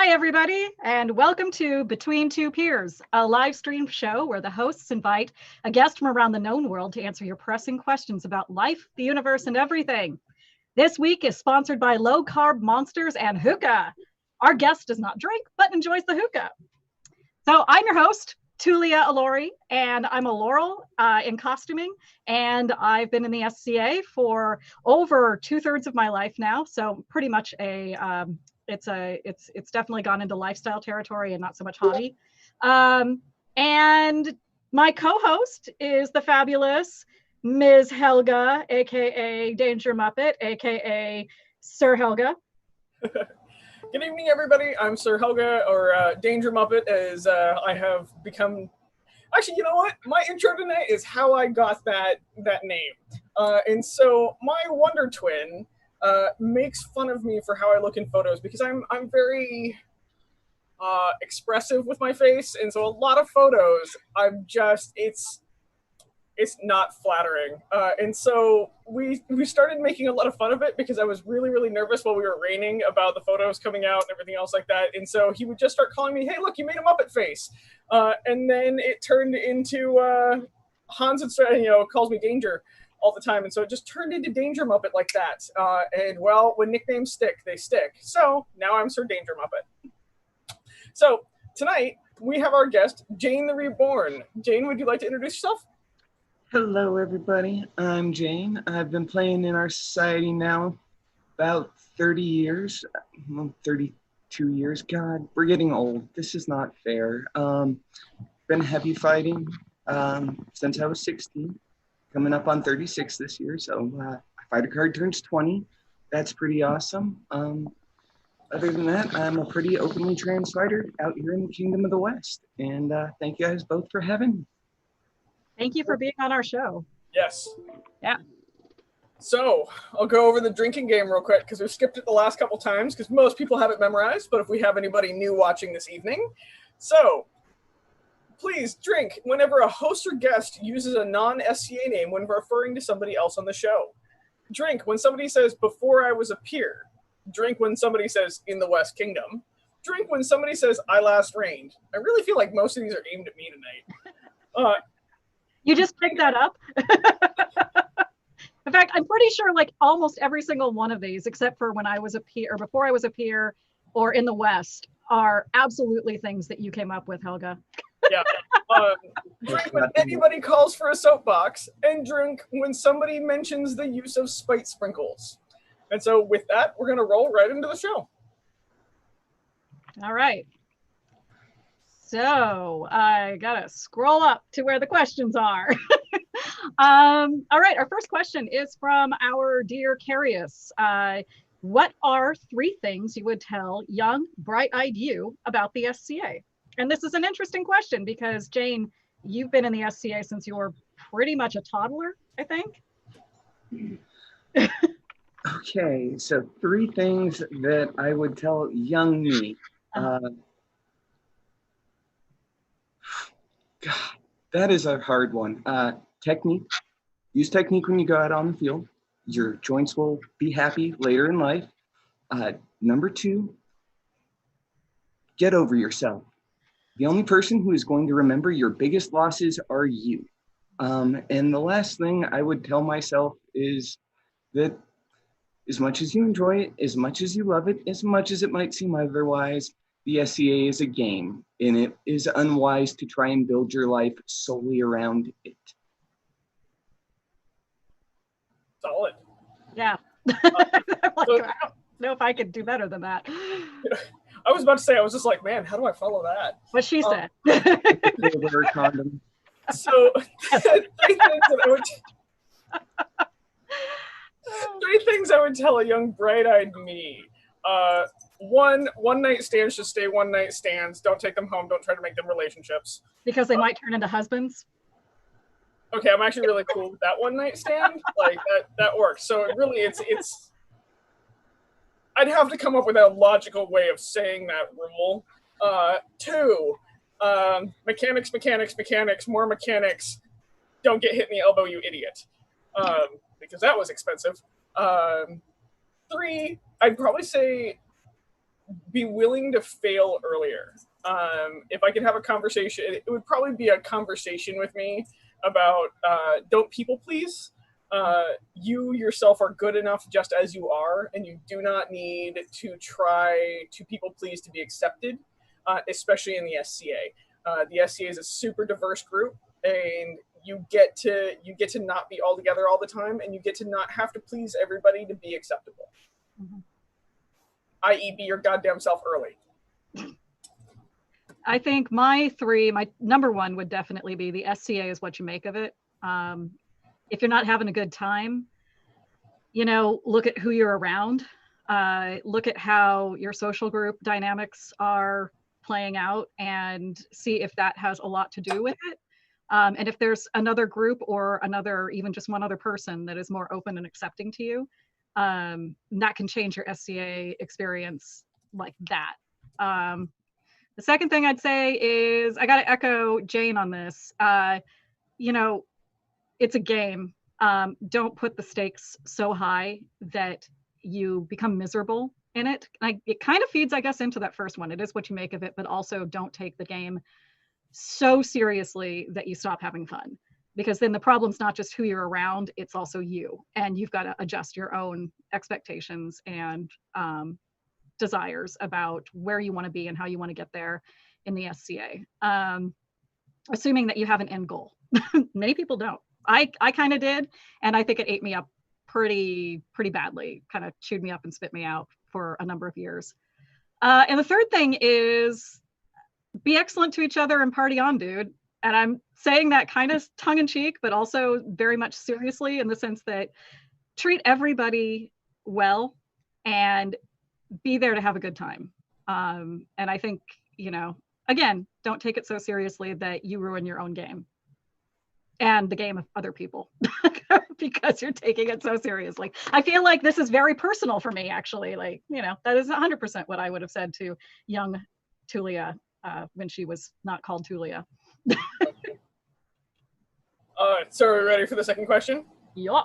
Hi, everybody, and welcome to Between Two Peers, a live stream show where the hosts invite a guest from around the known world to answer your pressing questions about life, the universe, and everything. This week is sponsored by Low Carb Monsters and Hookah. Our guest does not drink, but enjoys the hookah. So I'm your host, Tulia Alori, and I'm a Laurel in costuming, and I've been in the SCA for over 2/3 of my life now, so pretty much it's definitely gone into lifestyle territory and not so much hobby. And my co-host is the fabulous Ms. Helga, aka Danger Muppet, aka Sir Helga. Good evening, everybody. I'm Sir Helga, or Danger Muppet, as I have become. Actually, you know what? My intro tonight is how I got that name. And so my Wonder Twin makes fun of me for how I look in photos because I'm very expressive with my face, and so a lot of photos it's not flattering. And so we started making a lot of fun of it because I was really nervous while we were raining about the photos coming out and everything else like that. And so he would just start calling me, "Hey, look, you made a Muppet face." And then it turned into Hans calls me Danger all the time. And so it just turned into Danger Muppet like that. And well, when nicknames stick, they stick. So now I'm Sir Danger Muppet. So tonight we have our guest, Jane the Reborn. Jane, would you like to introduce yourself? Hello, everybody. I'm Jane. I've been playing in our society now about 30 years. Well, 32 years. God, we're getting old. This is not fair. Been heavy fighting since I was 16. Coming up on 36 this year. So my fighter card turns 20. That's pretty awesome. Other than that, I'm a pretty openly trans fighter out here in the Kingdom of the West. And thank you guys both for having me. Thank you for being on our show. Yes. Yeah. So I'll go over the drinking game real quick because we skipped it the last couple times because most people have it memorized, but if we have anybody new watching this evening. So please drink whenever a host or guest uses a non-SCA name when referring to somebody else on the show. Drink when somebody says, "Before I was a peer." Drink when somebody says, "In the West Kingdom." Drink when somebody says, "I last reigned." I really feel like most of these are aimed at me tonight. You just picked that up? In fact, I'm pretty sure like almost every single one of these, except for when I was a peer or before I was a peer or in the West, are absolutely things that you came up with, Helga. Yeah. Drink when anybody calls for a soapbox, and drink when somebody mentions the use of spite sprinkles. And so with that, we're going to roll right into the show. All right. So I gotta scroll up to where the questions are. All right, our first question is from our dear Carius. What are 3 things you would tell young, bright-eyed you about the SCA? And this is an interesting question because, Jane, you've been in the SCA since you were pretty much a toddler, I think. Okay, so 3 things that I would tell young me. God, that is a hard one. Technique. Use technique when you go out on the field. Your joints will be happy later in life. Number 2, get over yourself. The only person who is going to remember your biggest losses are you. And the last thing I would tell myself is that as much as you enjoy it, as much as you love it, as much as it might seem otherwise, the SCA is a game, and it is unwise to try and build your life solely around it. Solid. Yeah. I don't know if I could do better than that. I was about to say, I was just like, man, how do I follow that? What she said. So, 3 things I would tell a young, bright-eyed me. One night stands should stay one night stands. Don't take them home. Don't try to make them relationships. Because they might turn into husbands. Okay, I'm actually really cool with that one night stand. Like that works. So it's. I'd have to come up with a logical way of saying that rule. 2, mechanics, more mechanics. Don't get hit in the elbow, you idiot. Because that was expensive. 3, I'd probably say be willing to fail earlier. If I could have a conversation, it would probably be a conversation with me about don't people please. You yourself are good enough just as you are, and you do not need to try to people please to be accepted, especially in the SCA. The SCA is a super diverse group, and you get to not be all together all the time, and you get to not have to please everybody to be acceptable. Mm-hmm. I.e., be your goddamn self early. I think my number one would definitely be the SCA is what you make of it. If you're not having a good time, look at who you're around. Look at how your social group dynamics are playing out and see if that has a lot to do with it. And if there's another group or even just one other person that is more open and accepting to you, that can change your SCA experience like that. The second thing I'd say is I got to echo Jane on this. It's a game. Don't put the stakes so high that you become miserable in it. It kind of feeds, I guess, into that first one. It is what you make of it, but also don't take the game so seriously that you stop having fun. Because then the problem's not just who you're around, it's also you. And you've got to adjust your own expectations and desires about where you want to be and how you want to get there in the SCA. Assuming that you have an end goal. Many people don't. I kind of did, and I think it ate me up pretty badly, kind of chewed me up and spit me out for a number of years. And the third thing is be excellent to each other and party on, dude. And I'm saying that kind of tongue in cheek, but also very much seriously in the sense that treat everybody well and be there to have a good time. And I think, again, don't take it so seriously that you ruin your own game and the game of other people because you're taking it so seriously. I feel like this is very personal for me, actually. That is 100% what I would have said to young Tulia when she was not called Tulia. So are we ready for the second question? Yeah.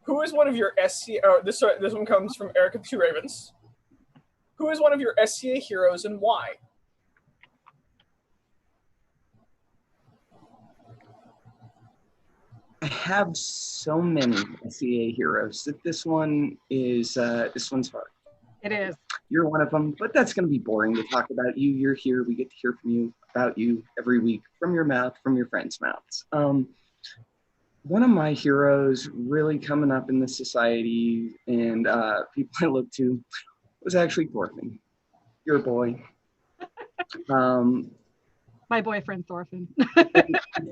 Who is one of your SCA, this one comes from Erica the Two Ravens. Who is one of your SCA heroes and why? I have so many SCA heroes that this one's hard. It is. You're one of them, but that's going to be boring to talk about you. You're here. We get to hear from you about you every week from your mouth, from your friends' mouths. One of my heroes really coming up in the society and people I look to was actually Thorfinn, your boy. My boyfriend, Thorfinn.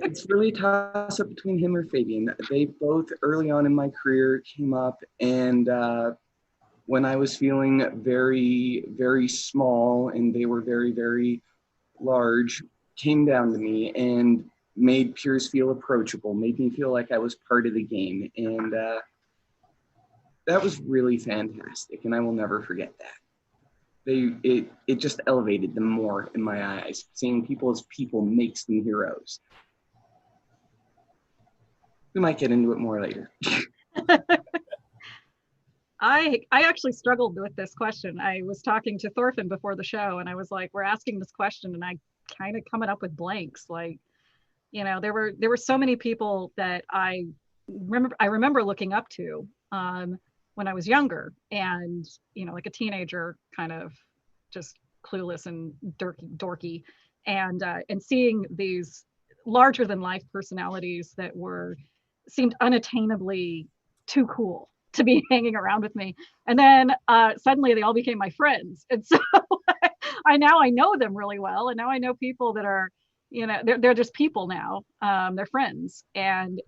It's really a toss-up between him or Fabian. They both, early on in my career, came up, and when I was feeling very, very small and they were very, very large, came down to me and made Piers feel approachable, made me feel like I was part of the game. And that was really fantastic, and I will never forget that. It just elevated them more in my eyes. Seeing people as people makes them heroes. We might get into it more later. I actually struggled with this question. I was talking to Thorfinn before the show, and I was like, we're asking this question, and I kind of coming up with blanks. There were so many people that I remember looking up to when I was younger, and like a teenager, kind of just clueless and dorky, and seeing these larger than life personalities that seemed unattainably too cool to be hanging around with me, and then suddenly they all became my friends, and so I know them really well, and now I know people that are they're just people now. They're friends, and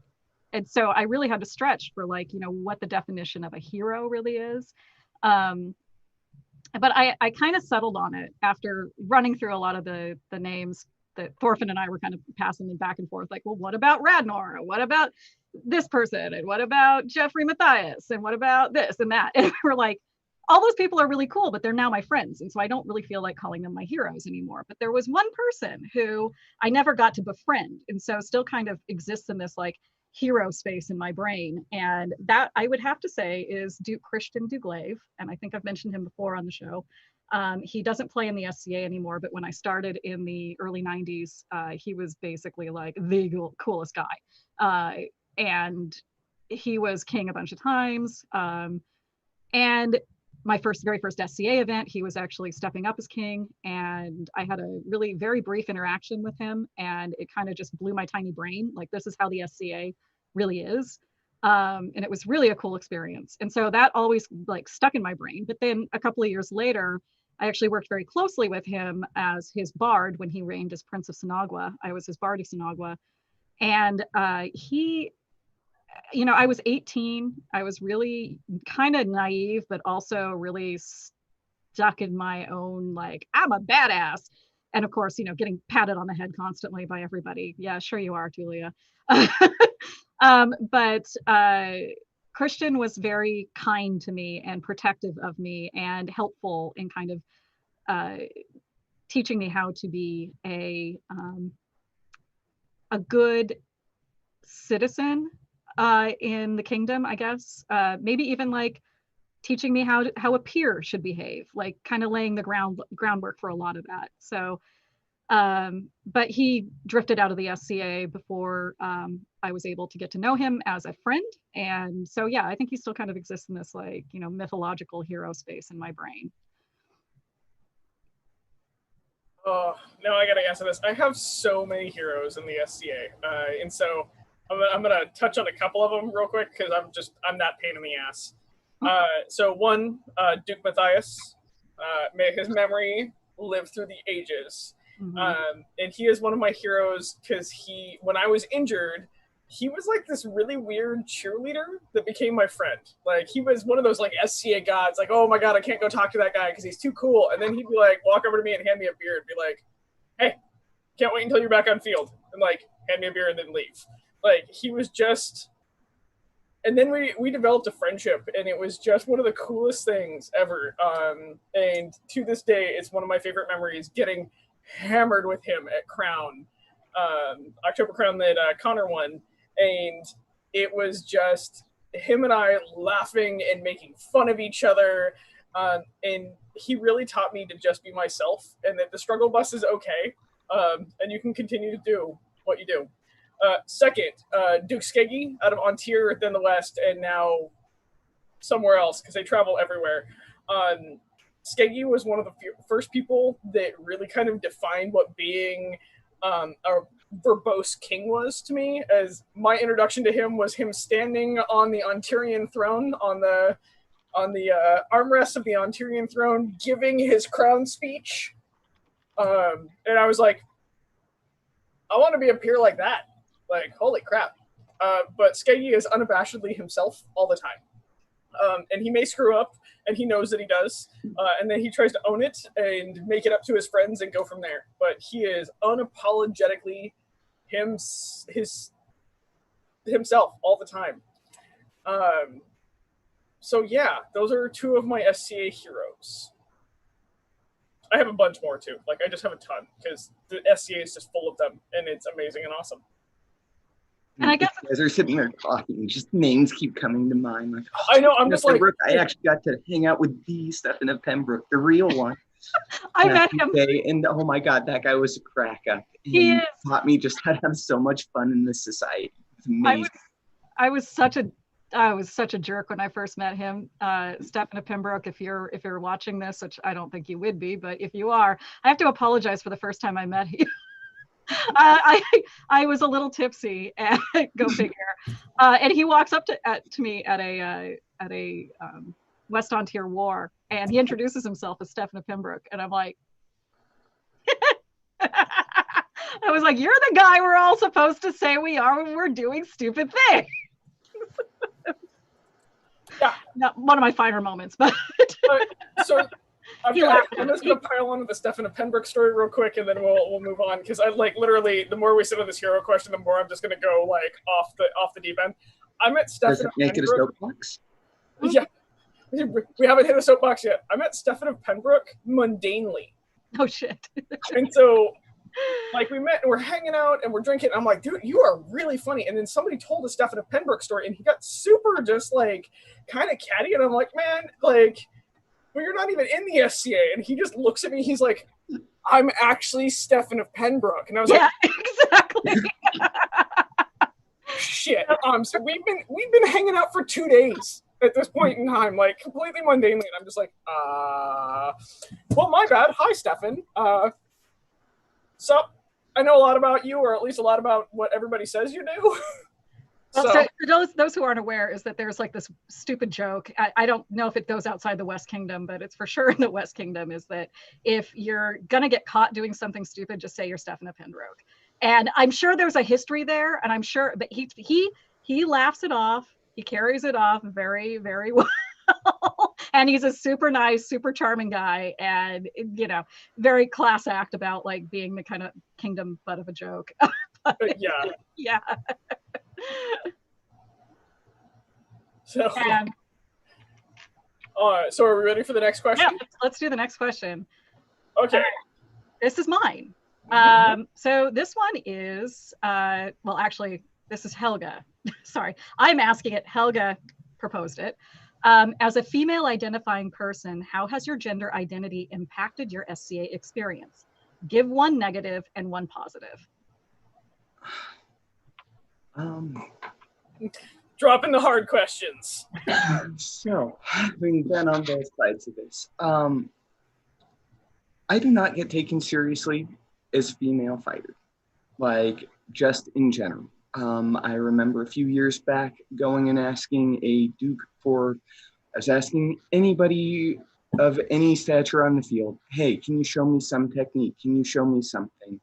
so I really had to stretch for what the definition of a hero really is. But I kind of settled on it after running through a lot of the names that Thorfinn and I were kind of passing them back and forth. Like, well, what about Radnor? What about this person? And what about Jeffrey Matthias? And what about this and that? And we're like, all those people are really cool, but they're now my friends. And so I don't really feel like calling them my heroes anymore. But there was one person who I never got to befriend. And so still kind of exists in this hero space in my brain. And that I would have to say is Duke Christian Duglaive. And I think I've mentioned him before on the show. He doesn't play in the SCA anymore, but when I started in the early 90s, he was basically like the coolest guy. And he was king a bunch of times. And my very first SCA event, he was actually stepping up as king. And I had a really very brief interaction with him. And it kind of just blew my tiny brain. Like, this is how the SCA really is. And it was really a cool experience. And so that always like stuck in my brain. But then a couple of years later, I actually worked very closely with him as his bard when he reigned as Prince of Sinagua. I was his bard of Sinagua. And he, I was 18. I was really kind of naive, but also really stuck in my own, like, I'm a badass. And of course, getting patted on the head constantly by everybody. Yeah, sure you are, Julia. But Christian was very kind to me and protective of me and helpful in kind of teaching me how to be a good citizen in the kingdom, I guess. Maybe even like teaching me how a peer should behave, like kind of laying the groundwork for a lot of that. So, but he drifted out of the SCA before I was able to get to know him as a friend. And so, yeah, I think he still kind of exists in this like, mythological hero space in my brain. Oh, now I gotta answer this. I have so many heroes in the SCA. And so I'm gonna touch on a couple of them real quick because I'm that pain in the ass. So one, Duke Matthias, may his memory live through the ages. Mm-hmm. And he is one of my heroes because when I was injured, he was like this really weird cheerleader that became my friend. Like, he was one of those like SCA gods, like, oh my God, I can't go talk to that guy because he's too cool. And then he'd be like, walk over to me and hand me a beer and be like, hey, can't wait until you're back on field. And like, hand me a beer and then leave. Like, he was just, and then we developed a friendship, and it was just one of the coolest things ever. And to this day, it's one of my favorite memories, getting hammered with him at Crown, October Crown that Connor won. And it was just him and I laughing and making fun of each other. And he really taught me to just be myself, and that the struggle bus is okay. And you can continue to do what you do. Second, Duke Skeggy out of Ontier, then the West, and now somewhere else because they travel everywhere. Skeggy was one of the first people that really kind of defined what being a verbose king was to me, as my introduction to him was him standing on the Ontarian throne, on the armrest of the Ontarian throne, giving his crown speech. And I was like, I want to be a peer like that. Like, holy crap. But Skeggy is unabashedly himself all the time. And he may screw up, and he knows that he does. And then he tries to own it and make it up to his friends and go from there. But he is unapologetically himself all the time. So yeah, those are two of my SCA heroes. I have a bunch more too. Like, I just have a ton because the SCA is just full of them, and it's amazing and awesome. And I guess as they're sitting there talking, just names keep coming to mind. Like, oh, I know, I'm just like, I actually got to hang out with the Stephen of Pembroke, the real one. I met him. And oh my God, that guy was a crack up. He is. Taught me just how to have so much fun in this society. It's amazing. I was such a jerk when I first met him. Stephen of Pembroke, if you're watching this, which I don't think you would be, but if you are, I have to apologize for the first time I met you. I was a little tipsy, and go figure. And he walks up to me at a West Ontier War, and he introduces himself as Stephen of Pembroke, and I'm like, I was like, you're the guy we're all supposed to say we are when we're doing stupid things. Yeah, not one of my finer moments, but so. I'm just going to pile on with the Stephen of Pembroke story real quick, and then we'll move on, because I like literally the more we sit on this hero question, the more I'm just going to go like off the deep end. I met Stephen of Pembroke. Make it a soapbox? Yeah, we haven't hit a soapbox yet. I met Stephen of Pembroke mundanely. Oh shit! And so, like, we met and we're hanging out and we're drinking. And I'm like, dude, you are really funny. And then somebody told a Stephen of Pembroke story, and he got super just like kind of catty, and I'm like, man, like, well, you're not even in the SCA. And he just looks at me. He's like, I'm actually Stefan of Pembroke. And I was like, exactly. shit. So we've been hanging out for 2 days at this point in time, like completely mundanely. And I'm just like, well, my bad. Hi, Stefan. Sup? I know a lot about you, or at least a lot about what everybody says you do. Well, so for those who aren't aware, is that there's like this stupid joke. I don't know if it goes outside the West Kingdom, but it's for sure in the West Kingdom, is that if you're gonna get caught doing something stupid, just say you're Stefan of Pembroke. And I'm sure there's a history there, and I'm sure, but he laughs it off. He carries it off very, very well. And he's a super nice, super charming guy, and very class act about like being the kind of kingdom butt of a joke. Yeah. So, so are we ready for the next question? Yeah, let's do the next question. Okay. This is mine. So this one is, well, actually, this is Helga. Sorry, I'm asking it. Helga proposed it. As a female identifying person, how has your gender identity impacted your SCA experience? Give one negative and one positive. Dropping the hard questions. So, having been on both sides of this, I do not get taken seriously as female fighter, like just in general. I remember a few years back going and asking a Duke I was asking anybody of any stature on the field, hey, can you show me some technique? Can you show me something?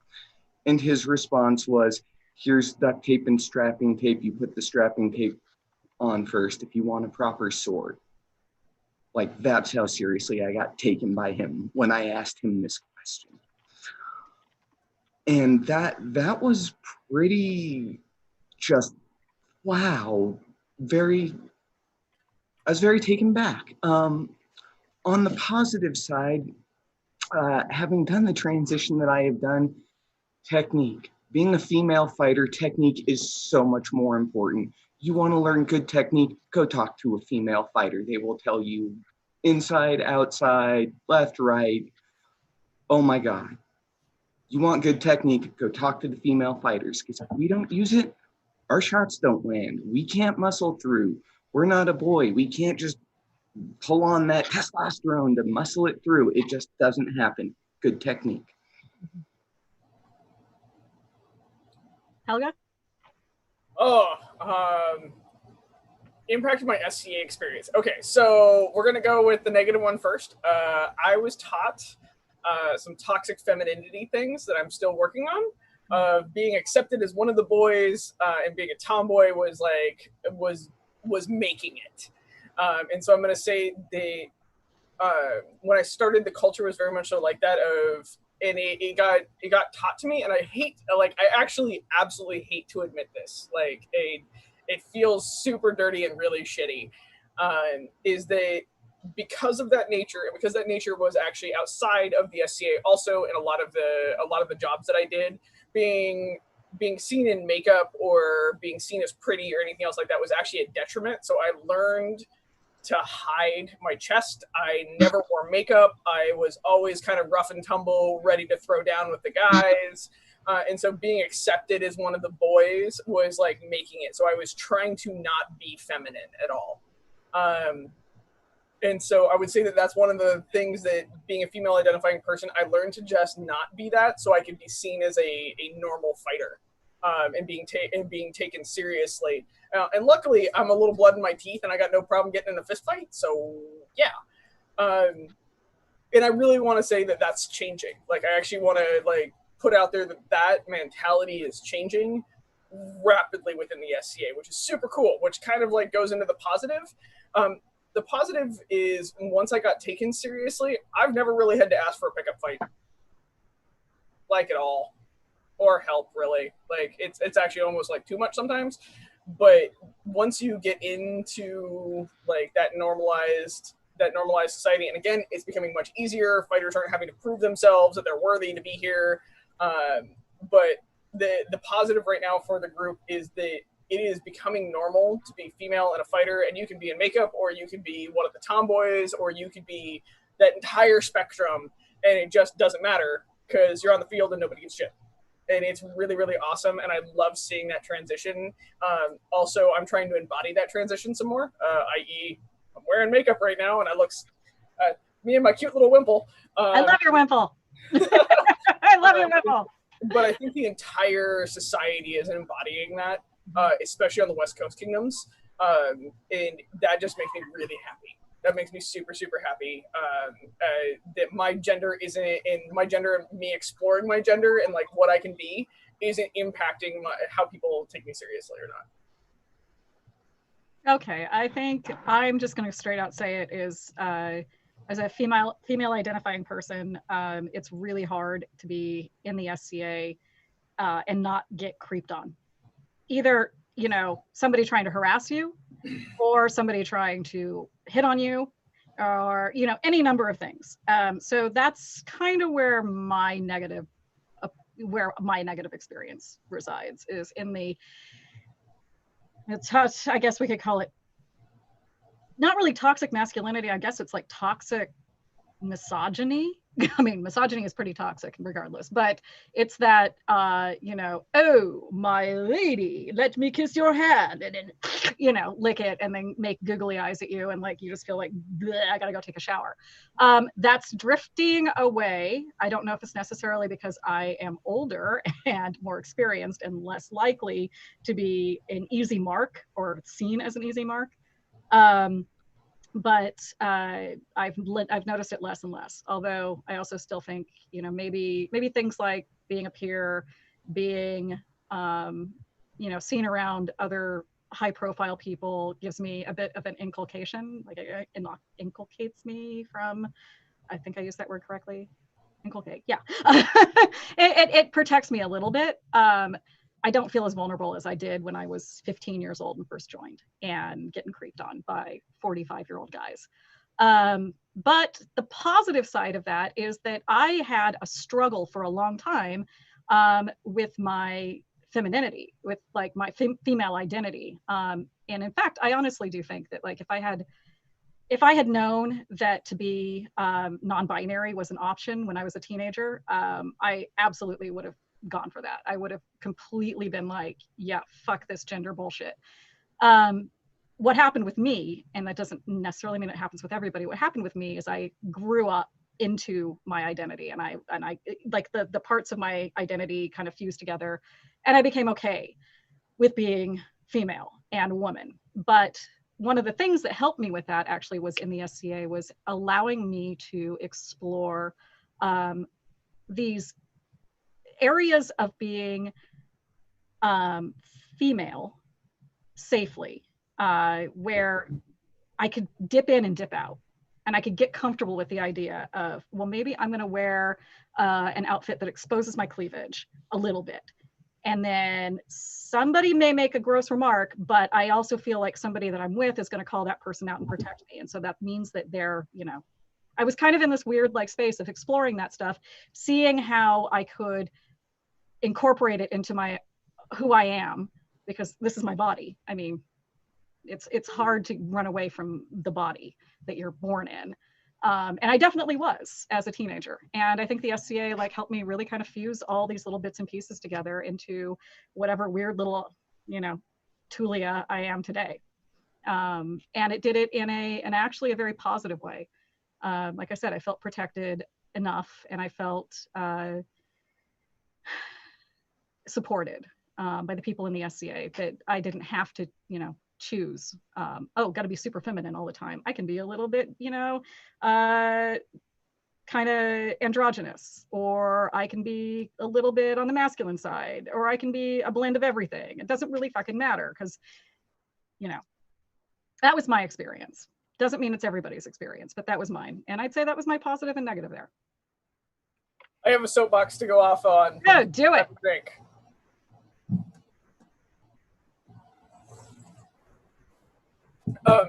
And his response was, here's duct tape and strapping tape. You put the strapping tape on first if you want a proper sword. Like, that's how seriously I got taken by him when I asked him this question. And that was pretty just, wow, I was very taken back. On the positive side, having done the transition that I have done, technique. Being a female fighter, technique is so much more important. You want to learn good technique, go talk to a female fighter. They will tell you inside, outside, left, right. Oh my God. You want good technique, go talk to the female fighters, because if we don't use it, our shots don't land. We can't muscle through. We're not a boy. We can't just pull on that testosterone to muscle it through. It just doesn't happen. Good technique. Helga? Impacted my SCA experience. Okay, so we're going to go with the negative one first. I was taught some toxic femininity things that I'm still working on. Being accepted as one of the boys and being a tomboy was making it. And so I'm going to say when I started, the culture was very much so like that and it got taught to me, and I actually absolutely hate to admit this. It feels super dirty and really shitty. Is that because of that nature, and because that nature was actually outside of the SCA, also in a lot of the jobs that I did, being seen in makeup or being seen as pretty or anything else like that was actually a detriment. So I learned to hide my chest. I never wore makeup. I was always kind of rough and tumble, ready to throw down with the guys. And so being accepted as one of the boys was like making it. So I was trying to not be feminine at all. And so I would say that that's one of the things that, being a female identifying person, I learned to just not be that, so I could be seen as a normal fighter, and being taken seriously. And luckily, I'm a little blood in my teeth, and I got no problem getting in a fist fight. So yeah. And I really want to say that that's changing. Like, I actually want to put out there that mentality is changing rapidly within the SCA, which is super cool. Which kind of goes into the positive. The positive is, once I got taken seriously, I've never really had to ask for a pickup fight, at all, or help, really. It's actually almost too much sometimes. But once you get into that normalized society, and again, it's becoming much easier. Fighters aren't having to prove themselves that they're worthy to be here. But the positive right now for the group is that it is becoming normal to be female and a fighter, and you can be in makeup, or you can be one of the tomboys, or you could be that entire spectrum, and it just doesn't matter because you're on the field and nobody gives shit. And it's really, really awesome, and I love seeing that transition. Also, I'm trying to embody that transition some more, i.e. I'm wearing makeup right now, and I look, me and my cute little wimple. I love your wimple. I love your wimple. But I think the entire society is embodying that, especially on the West Coast kingdoms, and that just makes me really happy. That makes me super, super happy that my gender isn't, and my gender and me exploring my gender and like what I can be isn't impacting how people take me seriously or not. Okay, I think I'm just going to straight out say it is, as a female identifying person, it's really hard to be in the SCA and not get creeped on. Either, you know, somebody trying to harass you, or somebody trying to hit on you, or, you know, any number of things. So that's kind of where my negative experience resides, is in the, I guess we could call it not really toxic masculinity. I guess it's like toxic misogyny. I mean, misogyny is pretty toxic regardless, but it's that, you know, oh, my lady, let me kiss your hand, and then, you know, lick it and then make googly eyes at you. And like, you just feel like, I gotta go take a shower. That's drifting away. I don't know if it's necessarily because I am older and more experienced and less likely to be an easy mark or seen as an easy mark. But I've noticed it less and less. Although I also still think, you know, maybe things like being a peer, being, you know, seen around other high-profile people gives me a bit of an inculcation. Like it inculcates me from, I think I used that word correctly. Inculcate, yeah. it protects me a little bit. I don't feel as vulnerable as I did when I was 15 years old and first joined and getting creeped on by 45-year-old guys. But the positive side of that is that I had a struggle for a long time with my femininity, with like my female identity. And in fact, I honestly do think that like if I had known that to be non-binary was an option when I was a teenager, I absolutely would have gone for that. I would have completely been like, yeah, fuck this gender bullshit. What happened with me, and that doesn't necessarily mean it happens with everybody, what happened with me is I grew up into my identity, and I like the parts of my identity kind of fused together, and I became okay with being female and a woman. But one of the things that helped me with that actually was in the SCA was allowing me to explore these areas of being female safely, where I could dip in and dip out, and I could get comfortable with the idea of, well, maybe I'm going to wear an outfit that exposes my cleavage a little bit. And then somebody may make a gross remark, but I also feel like somebody that I'm with is going to call that person out and protect me. And so that means that they're, you know, I was kind of in this weird like space of exploring that stuff, seeing how I could incorporate it into who I am, because this is my body. I mean, it's hard to run away from the body that you're born in. And I definitely was as a teenager. And I think the SCA like helped me really kind of fuse all these little bits and pieces together into whatever weird little, you know, Tulia I am today. And it did it in an actually a very positive way. Like I said, I felt protected enough, and I felt supported by the people in the SCA that I didn't have to, you know, choose, oh, got to be super feminine all the time. I can be a little bit, you know, kind of androgynous, or I can be a little bit on the masculine side, or I can be a blend of everything. It doesn't really fucking matter, because, you know, that was my experience. Doesn't mean it's everybody's experience, but that was mine. And I'd say that was my positive and negative there. I have a soapbox to go off on. No, do it. Drink.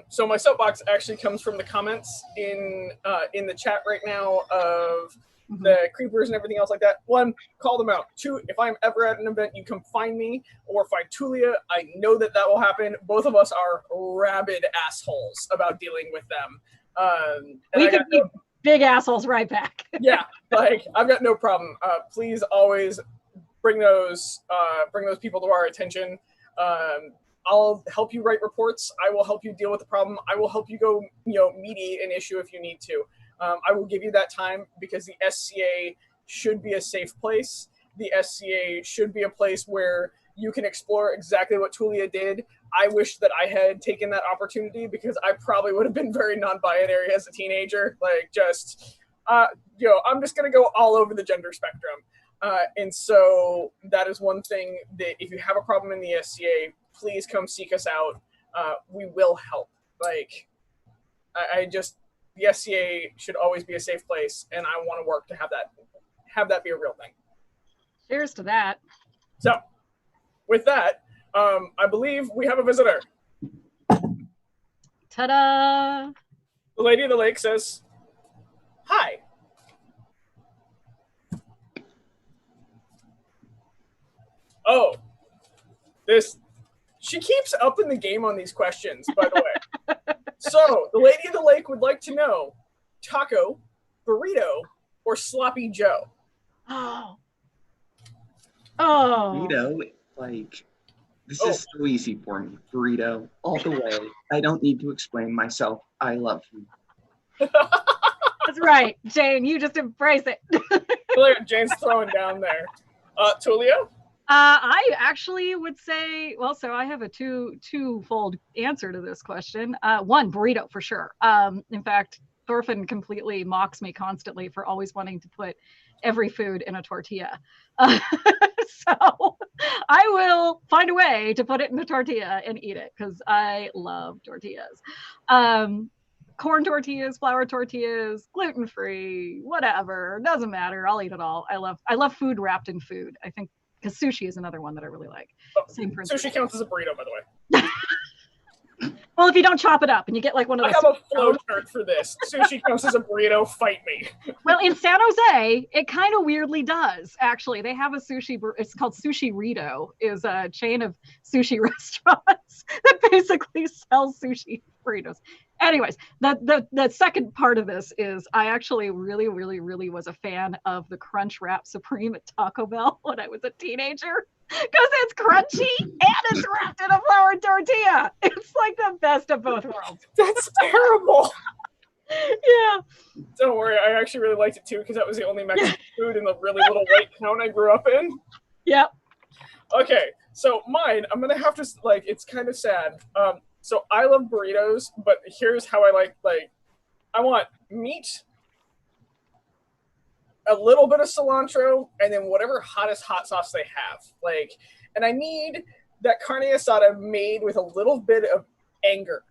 So my soapbox actually comes from the comments in the chat right now of the creepers and everything else like that. 1, call them out. 2, if I'm ever at an event, you come find me or find Tulia. I know that will happen. Both of us are rabid assholes about dealing with them. big assholes right back. Yeah, like I've got no problem. Please always bring those people to our attention. I'll help you write reports. I will help you deal with the problem. I will help you go, mediate an issue if you need to. I will give you that time because the SCA should be a safe place. The SCA should be a place where you can explore exactly what Tulia did. I wish that I had taken that opportunity because I probably would have been very non-binary as a teenager. Like I'm just going to go all over the gender spectrum. And so that is one thing that if you have a problem in the SCA, please come seek us out. We will help. Like, the SCA should always be a safe place, and I want to work to have that be a real thing. Cheers to that. So, with that, I believe we have a visitor. Ta-da! The Lady of the Lake says, "Hi." Oh, she keeps upping the game on these questions, by the way. So, the Lady of the Lake would like to know, taco, burrito, or sloppy Joe? Oh. Burrito, like, this is so easy for me. Burrito, all the way. I don't need to explain myself. I love food. That's right, Jane. You just embrace it. Look, Jane's throwing down there. Tulio? I actually would say, well, so I have a twofold answer to this question. One, burrito for sure. In fact, Thorfinn completely mocks me constantly for always wanting to put every food in a tortilla. So I will find a way to put it in a tortilla and eat it because I love tortillas. Corn tortillas, flour tortillas, gluten-free, whatever, doesn't matter. I'll eat it all. I love food wrapped in food. I think because sushi is another one that I really like. Same principle. Sushi counts as a burrito, by the way. Well, if you don't chop it up and you get like one of those. I have a flow chart for this. Sushi counts as a burrito. Fight me. Well, in San Jose, it kind of weirdly does. Actually, they have a sushi. It's called Sushi Rito. Is a chain of sushi restaurants that basically sells sushi burritos. Anyways, the second part of this is I actually really, really, really was a fan of the Crunch Wrap Supreme at Taco Bell when I was a teenager. Because it's crunchy and it's wrapped in a flour tortilla. It's like the best of both worlds. That's terrible. Yeah. Don't worry, I actually really liked it too because that was the only Mexican food in the really little white town I grew up in. Yep. Okay, so mine, I'm gonna have to it's kind of sad. So I love burritos, but here's how I like I want meat, a little bit of cilantro, and then whatever hottest hot sauce they have. And I need that carne asada made with a little bit of anger.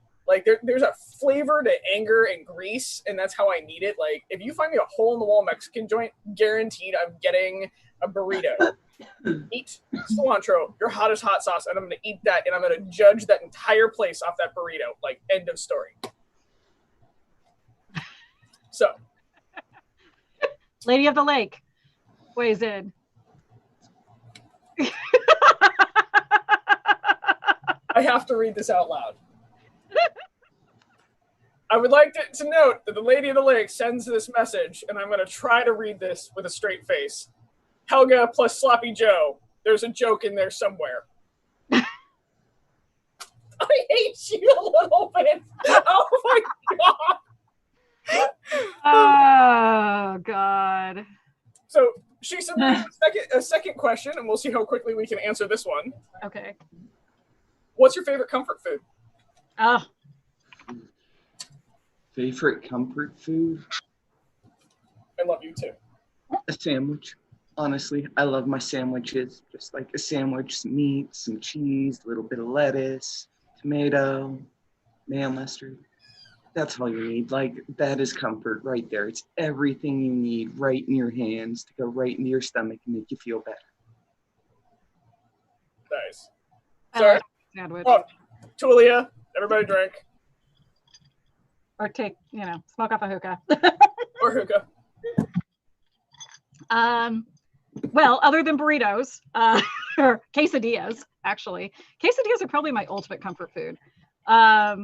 There's a flavor to anger and grease, and that's how I need it. If you find me a hole-in-the-wall Mexican joint, guaranteed I'm getting a burrito. Meat, cilantro, your hottest hot sauce, and I'm going to eat that, and I'm going to judge that entire place off that burrito. End of story. So. Lady of the Lake weighs in. I have to read this out loud. I would like to note that the Lady of the Lake sends this message, and I'm going to try to read this with a straight face. Helga plus Sloppy Joe. There's a joke in there somewhere. I hate you a little bit. Oh my God. Oh God. So she submitted a second question, and we'll see how quickly we can answer this one. Okay. What's your favorite comfort food? Oh. Favorite comfort food? I love you too. A sandwich. Honestly, I love my sandwiches. Just like a sandwich, some meat, some cheese, a little bit of lettuce, tomato, mayo mustard. That's all you need. That is comfort right there. It's everything you need right in your hands to go right into your stomach and make you feel better. Nice. Sorry. Sandwich. Oh, Tulia, everybody drink. Or take, smoke off a hookah. Or hookah. Well, other than burritos, or quesadillas, actually. Quesadillas are probably my ultimate comfort food. I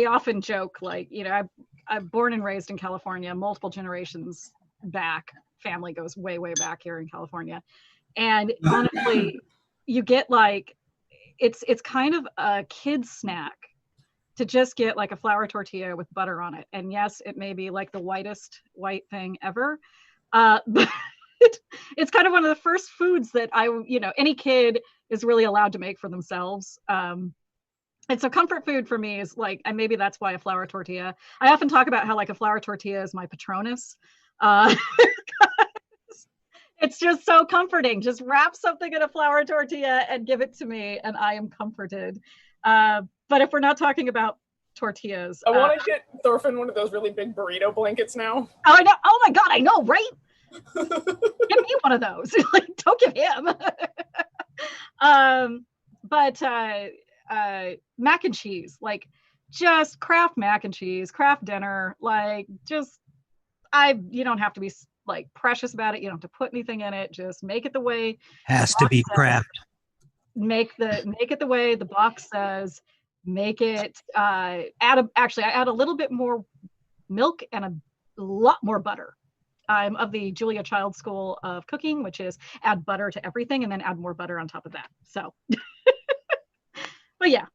often joke, I'm born and raised in California, multiple generations back. Family goes way, way back here in California. And honestly, you get like, it's kind of a kid's snack to just get like a flour tortilla with butter on it. And yes, it may be like the whitest white thing ever. But it's kind of one of the first foods that any kid is really allowed to make for themselves. And so comfort food for me is like, and maybe that's why a flour tortilla. I often talk about how like a flour tortilla is my Patronus. It's just so comforting. Just wrap something in a flour tortilla and give it to me, and I am comforted. But if we're not talking about tortillas, I want to get Thorfinn one of those really big burrito blankets now. Oh, I know. Oh my God, I know, right? Give me one of those. Like, don't give him. But mac and cheese, like just Kraft mac and cheese, Kraft dinner, like just you don't have to be like precious about it. You don't have to put anything in it. Just make it the way has to be Kraft. Make it the way the box says. Make it. I add a little bit more milk and a lot more butter. I'm of the Julia Child school of cooking, which is add butter to everything and then add more butter on top of that. So, but yeah.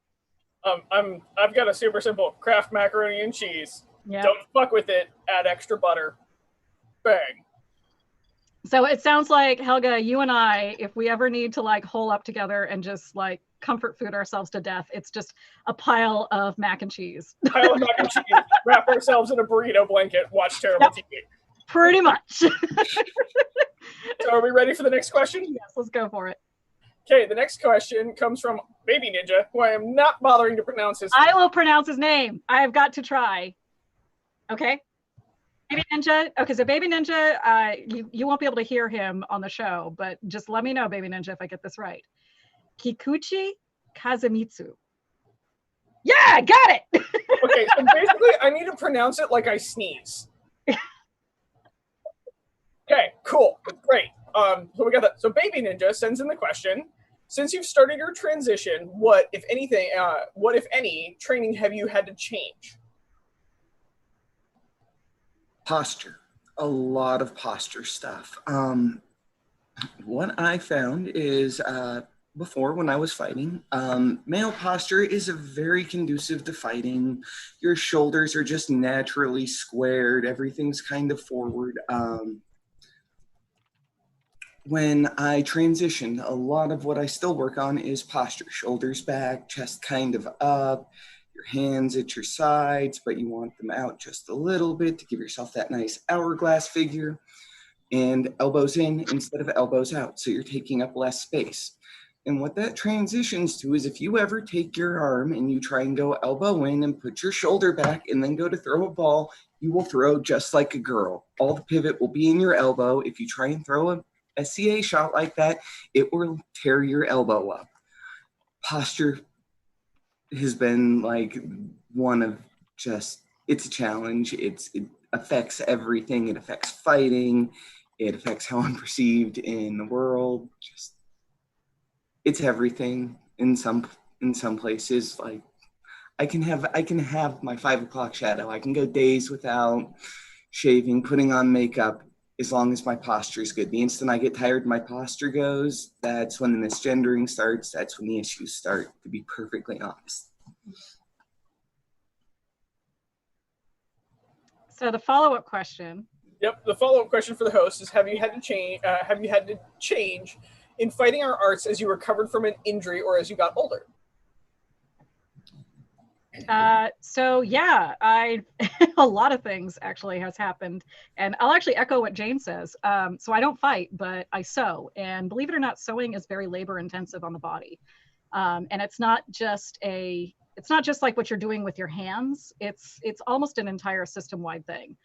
I've got a super simple Kraft macaroni and cheese. Yeah. Don't fuck with it. Add extra butter. Bang. So it sounds like, Helga, you and I, if we ever need to like hole up together and just like comfort food ourselves to death, it's just a pile of mac and cheese. Pile of mac and cheese. Wrap ourselves in a burrito blanket. Watch terrible TV. Pretty much. So are we ready for the next question? Yes, let's go for it. Okay, the next question comes from Baby Ninja, who I am not bothering to pronounce his name. I will pronounce his name. I have got to try. Okay? Baby Ninja. Okay, so Baby Ninja, you won't be able to hear him on the show, but just let me know, Baby Ninja, if I get this right. Kikuchi Kazumitsu. Yeah, I got it! Okay, so basically I need to pronounce it like I sneeze. Okay, cool. Great. So we got that. So Baby Ninja sends in the question: since you've started your transition, what, if any, training have you had to change? Posture. A lot of posture stuff. What I found is before, when I was fighting, male posture is very conducive to fighting. Your shoulders are just naturally squared. Everything's kind of forward. When I transitioned, a lot of what I still work on is posture. Shoulders back, chest kind of up, your hands at your sides, but you want them out just a little bit to give yourself that nice hourglass figure, and elbows in instead of elbows out, so you're taking up less space. And what that transitions to is if you ever take your arm and you try and go elbow in and put your shoulder back and then go to throw a ball, you will throw just like a girl. All the pivot will be in your elbow. If you try and throw a CA shot like that, it will tear your elbow up. Posture has been like one of just, it's a challenge. It affects everything. It affects fighting. It affects how I'm perceived in the world. Just, it's everything. In some places, like I can have my 5 o'clock shadow. I can go days without shaving, putting on makeup, as long as my posture is good. The instant I get tired, my posture goes, that's when the misgendering starts. That's when the issues start, to be perfectly honest. So the follow-up question. Yep, the follow-up question for the host is: Have you had to change in fighting our arts as you recovered from an injury or as you got older? So yeah, a lot of things actually has happened, and I'll actually echo what Jane says. So I don't fight, but I sew, and believe it or not, sewing is very labor intensive on the body. And it's not just like what you're doing with your hands. It's almost an entire system-wide thing.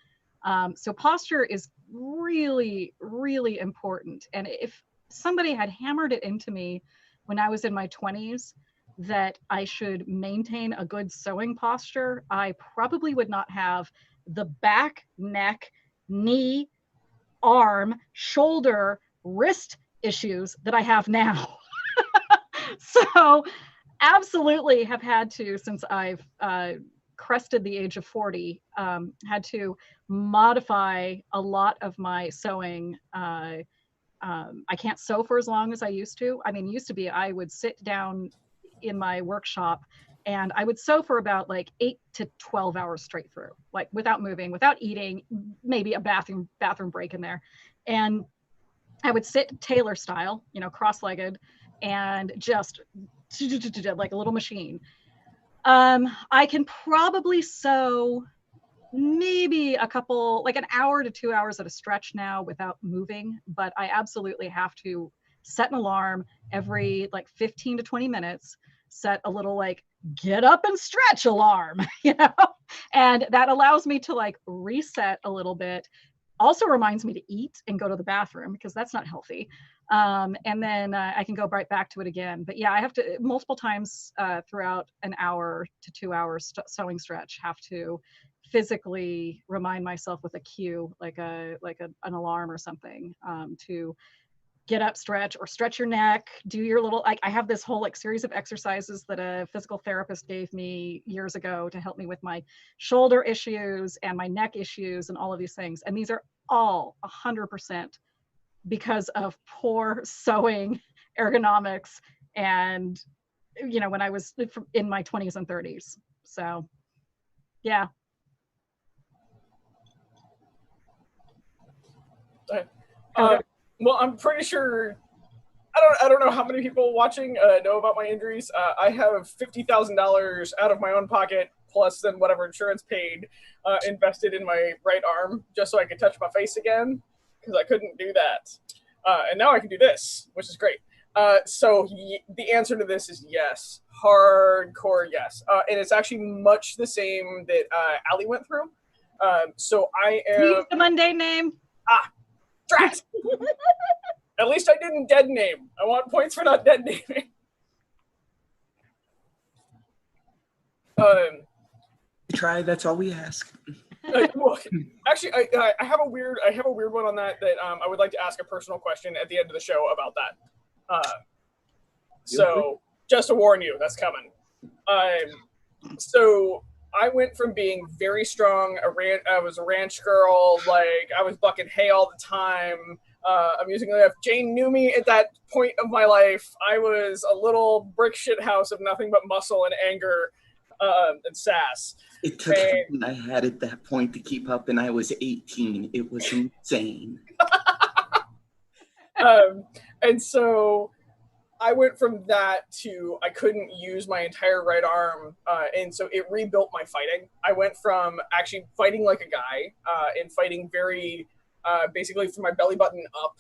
So posture is really, really important. And if somebody had hammered it into me when I was in my 20s, that I should maintain a good sewing posture, I probably would not have the back, neck, knee, arm, shoulder, wrist issues that I have now. So absolutely have had to, since I've crested the age of 40, had to modify a lot of my sewing. I can't sew for as long as I used to. I mean, used to be, I would sit down in my workshop and I would sew for about like 8 to 12 hours straight through, like without moving, without eating, maybe a bathroom break in there. And I would sit tailor style, you know, cross-legged, and just like a little machine. I can probably sew maybe a couple, like an hour to 2 hours at a stretch now without moving, but I absolutely have to set an alarm every like 15 to 20 minutes, set a little like get up and stretch alarm, you know, and that allows me to like reset a little bit. Also reminds me to eat and go to the bathroom because that's not healthy. And then I can go right back to it again. But yeah, I have to multiple times throughout an hour to 2 hours sewing stretch, have to physically remind myself with a cue, like an alarm or something, to get up, stretch, or stretch your neck, do your little, like I have this whole like series of exercises that a physical therapist gave me years ago to help me with my shoulder issues and my neck issues and all of these things. And these are all 100% because of poor sewing ergonomics and, you know, when I was in my 20s and 30s. So yeah. Well, I'm pretty sure, I don't know how many people watching know about my injuries. I have $50,000 out of my own pocket, plus then whatever insurance paid, invested in my right arm just so I could touch my face again, because I couldn't do that. And now I can do this, which is great. So the answer to this is yes. Hardcore yes. And it's actually much the same that Allie went through. So I am... Use the mundane name. Drat! At least I didn't dead name. I want points for not dead naming. Try. That's all we ask. Well, actually, I have a weird one on that I would like to ask a personal question at the end of the show about that. So just to warn you, that's coming. So I went from being very strong. I was a ranch girl. Like I was bucking hay all the time. Amusingly enough, Jane knew me at that point of my life. I was a little brick shit house of nothing but muscle and anger and sass. It took everything I had at that point to keep up, and I was 18. It was insane. And so I went from that to I couldn't use my entire right arm, and so it rebuilt my fighting. I went from actually fighting like a guy and fighting very basically from my belly button up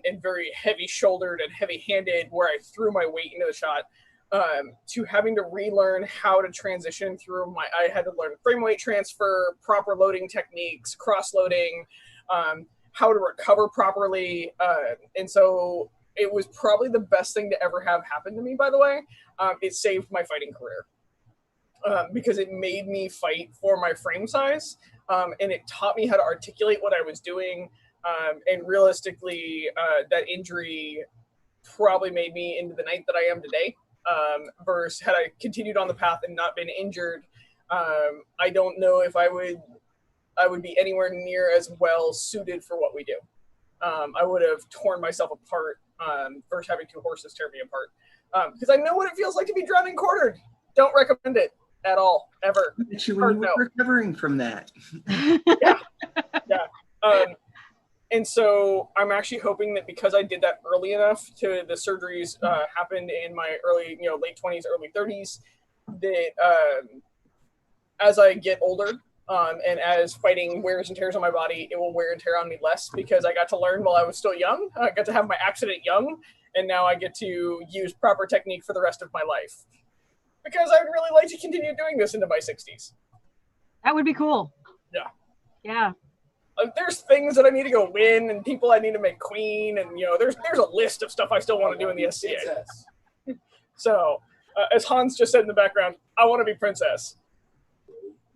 and very heavy-shouldered and heavy-handed where I threw my weight into the shot to having to relearn how to transition through I had to learn frame weight transfer, proper loading techniques, cross-loading, how to recover properly, and so it was probably the best thing to ever have happen to me, by the way. It saved my fighting career because it made me fight for my frame size, and it taught me how to articulate what I was doing. And realistically, that injury probably made me into the knight that I am today. Versus had I continued on the path and not been injured, I don't know if I would be anywhere near as well suited for what we do. I would have torn myself apart versus having two horses tear me apart. Because I know what it feels like to be drowned and quartered. Don't recommend it at all, ever. Actually, when you were recovering from that. Yeah. And so I'm actually hoping that because I did that early enough to the surgeries happened in my early, late 20s, early 30s, that as I get older and as fighting wears and tears on my body, it will wear and tear on me less because I got to learn while I was still young. I got to have my accident young, and now I get to use proper technique for the rest of my life. Because I'd really like to continue doing this into my 60s. That would be cool. Yeah. Yeah. There's things that I need to go win and people I need to make queen. And, there's a list of stuff I still want to do in the SCA. So, as Hans just said in the background, I want to be princess.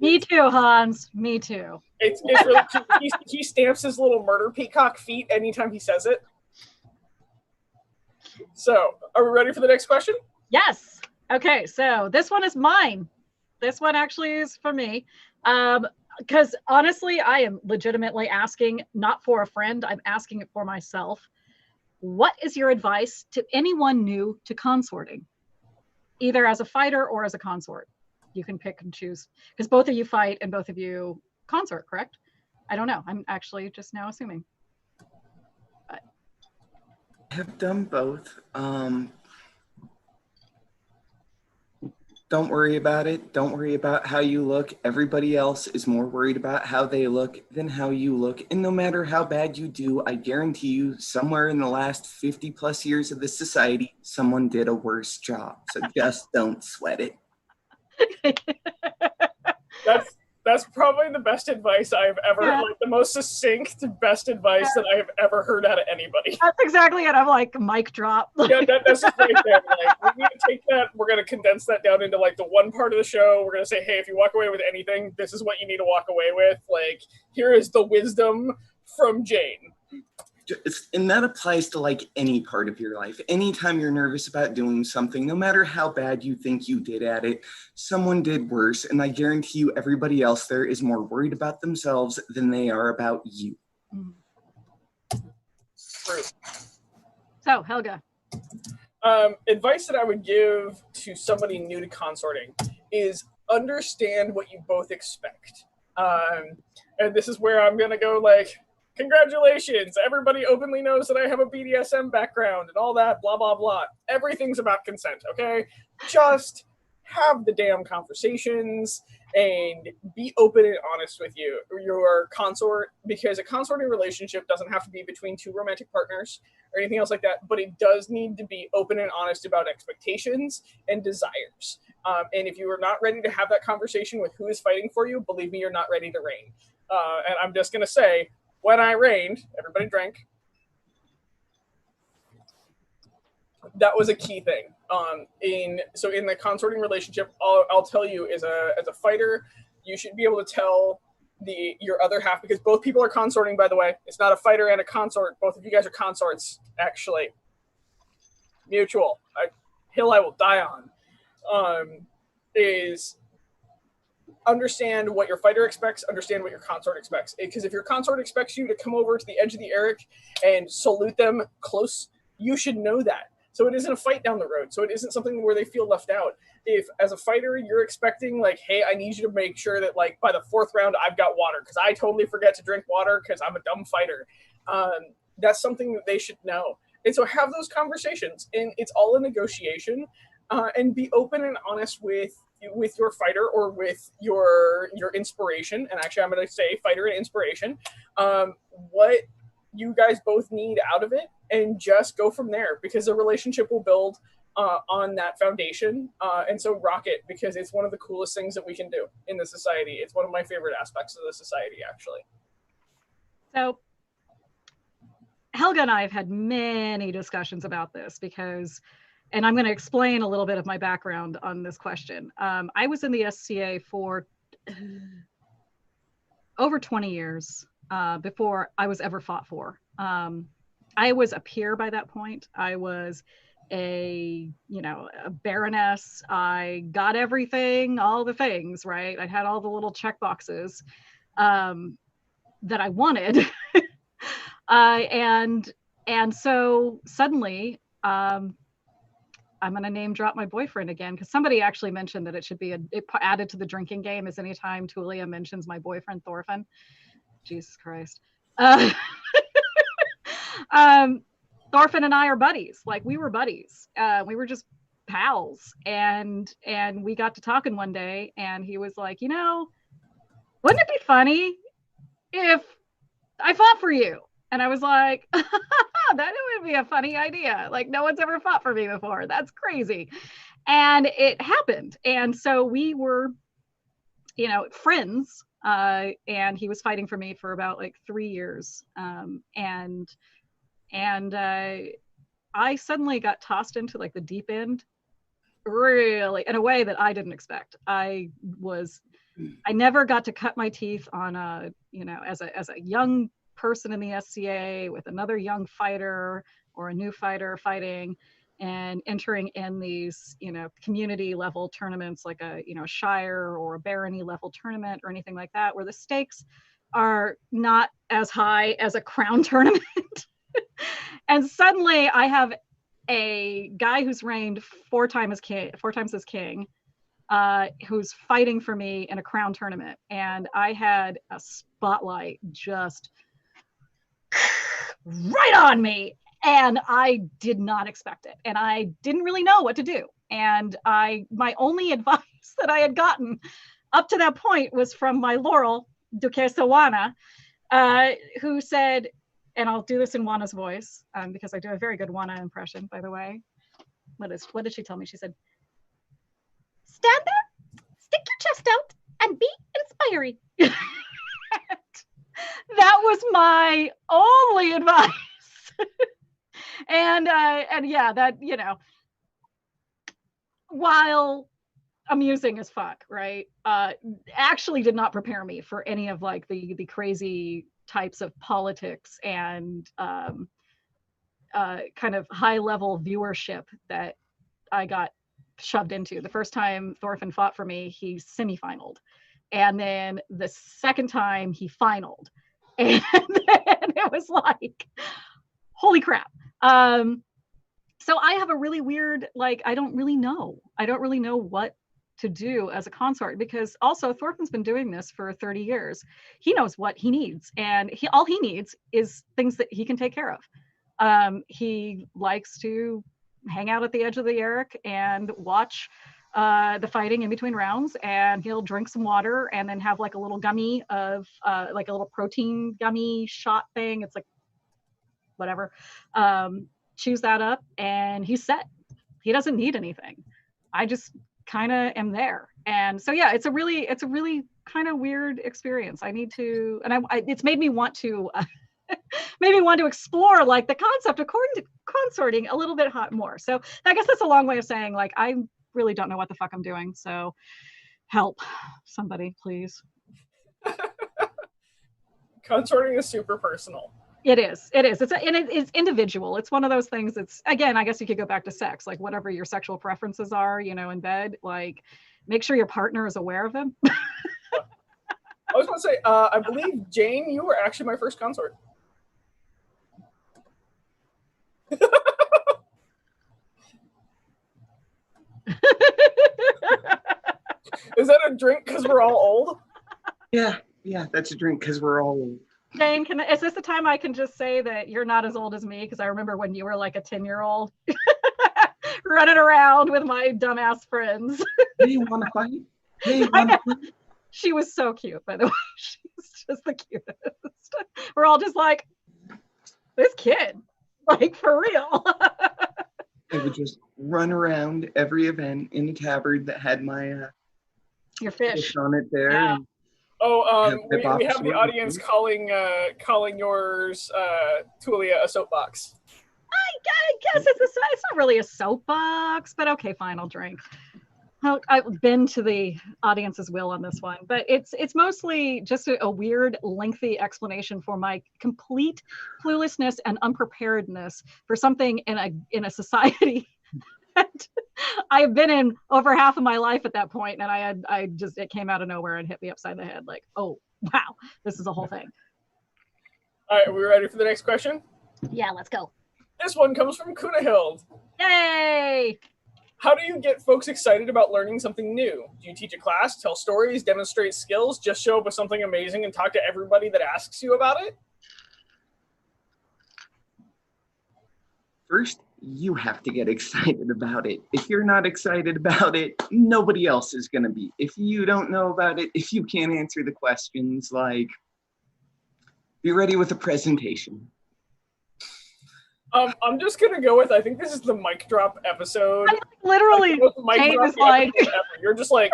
Me too, Hans. Me too. It's really cute. He stamps his little murder peacock feet anytime he says it. So, are we ready for the next question? Yes. Okay, so this one is mine. This one actually is for me. Because honestly, I am legitimately asking, not for a friend, I'm asking it for myself. What is your advice to anyone new to consorting, either as a fighter or as a consort? You can pick and choose, because both of you fight and both of you consort, correct? I don't know. I'm actually just now assuming. But I have done both. Don't worry about it. Don't worry about how you look. Everybody else is more worried about how they look than how you look. And no matter how bad you do, I guarantee you, somewhere in the last 50 plus years of this society, someone did a worse job. So just don't sweat it. That's probably the best advice I've ever, Yeah. like the most succinct, best advice that I have ever heard out of anybody. That's exactly it. I'm like, mic drop. Yeah, that's just right there. Like, we need to take that, we're going to condense that down into like the one part of the show. We're going to say, hey, if you walk away with anything, this is what you need to walk away with. Like, here is the wisdom from Jane. And that applies to like any part of your life. Anytime you're nervous about doing something, no matter how bad you think you did at it, someone did worse. And I guarantee you, everybody else there is more worried about themselves than they are about you. True. So, Helga. Advice that I would give to somebody new to consorting is understand what you both expect. And this is where I'm going to go like, congratulations, everybody openly knows that I have a BDSM background and all that, blah, blah, blah. Everything's about consent, okay? Just have the damn conversations and be open and honest with your consort, because a consorting relationship doesn't have to be between two romantic partners or anything else like that, but it does need to be open and honest about expectations and desires. And if you are not ready to have that conversation with who is fighting for you, believe me, you're not ready to reign. And I'm just going to say, when I reigned, everybody drank. That was a key thing. In the consorting relationship, I'll tell you, as a fighter, you should be able to tell your other half, because both people are consorting, by the way. It's not a fighter and a consort. Both of you guys are consorts, actually. Mutual. Hill I will die on. Is understand what your fighter expects, understand what your consort expects. Because if your consort expects you to come over to the edge of the Eric and salute them close, you should know that. So it isn't a fight down the road. So it isn't something where they feel left out. If, as a fighter, you're expecting, like, hey, I need you to make sure that, like, by the fourth round, I've got water, because I totally forget to drink water because I'm a dumb fighter. That's something that they should know. And so have those conversations. And it's all a negotiation. And be open and honest with your fighter or with your inspiration. And actually, I'm going to say fighter and inspiration. What you guys both need out of it, and just go from there, because the relationship will build on that foundation. And so rock it, because it's one of the coolest things that we can do in the society. It's one of my favorite aspects of the society, actually. So Helga and I have had many discussions about this, because, and I'm going to explain a little bit of my background on this question. I was in the SCA for over 20 years before I was ever fought for. I was a peer by that point. I was a baroness. I got everything, all the things, right? I had all the little check boxes that I wanted. And so suddenly, I'm going to name drop my boyfriend again, because somebody actually mentioned that it should be added to the drinking game is anytime Tulia mentions my boyfriend, Thorfinn. Jesus Christ. Thorfinn and I are buddies. Like, we were buddies. We were just pals. And we got to talking one day, and he was like, wouldn't it be funny if I fought for you? And I was like, that would be a funny idea. Like, no one's ever fought for me before. That's crazy. And it happened. And so we were, friends. And he was fighting for me for about like 3 years. And I suddenly got tossed into like the deep end, really, in a way that I didn't expect. I never got to cut my teeth on as a young person in the SCA with another young fighter or a new fighter fighting. and entering in these, community level tournaments like a, shire or a barony level tournament or anything like that, where the stakes are not as high as a crown tournament. And suddenly I have a guy who's reigned four times as king, who's fighting for me in a crown tournament. And I had a spotlight just right on me. And I did not expect it. And I didn't really know what to do. And my only advice that I had gotten up to that point was from my Laurel, Duquesa Juana, who said, and I'll do this in Juana's voice, because I do a very good Juana impression, by the way. What did she tell me? She said, stand there, stick your chest out, and be inspiring. That was my only advice. And yeah, that, while amusing as fuck, right? Actually did not prepare me for any of like the crazy types of politics and kind of high level viewership that I got shoved into. The first time Thorfinn fought for me, he semifinaled. And then the second time he finaled. And then it was like, holy crap. So I have a really weird, like, I don't really know what to do as a consort, because also Thorfinn's been doing this for 30 years. He knows what he needs, and all he needs is things that he can take care of. He likes to hang out at the edge of the Eric and watch the fighting in between rounds, and he'll drink some water and then have like a little gummy of like a little protein gummy shot thing. It's like whatever. Chews that up and he's set. He doesn't need anything. I just kind of am there. And so yeah, it's a really kind of weird experience. I need to, and it's made me want to explore like the concept according to consorting a little bit more. So I guess that's a long way of saying like I really don't know what the fuck I'm doing. So help somebody, please. Consorting is super personal. It is. It's individual. It's one of those things that's, again, I guess you could go back to sex, like whatever your sexual preferences are, in bed, like make sure your partner is aware of them. I was going to say, I believe, Jane, you were actually my first consort. Is that a drink because we're all old? Yeah, that's a drink because we're all old. Jane, is this the time I can just say that you're not as old as me? Because I remember when you were like a 10-year-old running around with my dumbass friends. Hey, you want to fight? Hey, you want to fight? She was so cute, by the way. She's just the cutest. We're all just like, this kid, like for real. I would just run around every event in a tabard that had my your fish on it there. Yeah. And we have the audience calling yours, Tulia, a soapbox. I guess it's not really a soapbox, but okay, fine, I'll drink. I've been to the audience's will on this one, but it's mostly just a weird, lengthy explanation for my complete cluelessness and unpreparedness for something in a society that I've been in over half of my life at that point, and it came out of nowhere and hit me upside the head, like, oh wow, this is a whole thing. All right, are we ready for the next question? Yeah, let's go. This one comes from Kunahild. Yay! How do you get folks excited about learning something new? Do you teach a class, tell stories, demonstrate skills, just show up with something amazing and talk to everybody that asks you about it? First, you have to get excited about it. If you're not excited about it, nobody else is going to be. If you don't know about it, if you can't answer the questions, like, be ready with a presentation. I'm just going to go with, I think this is the mic drop episode. Literally, Jane is like... You're just like...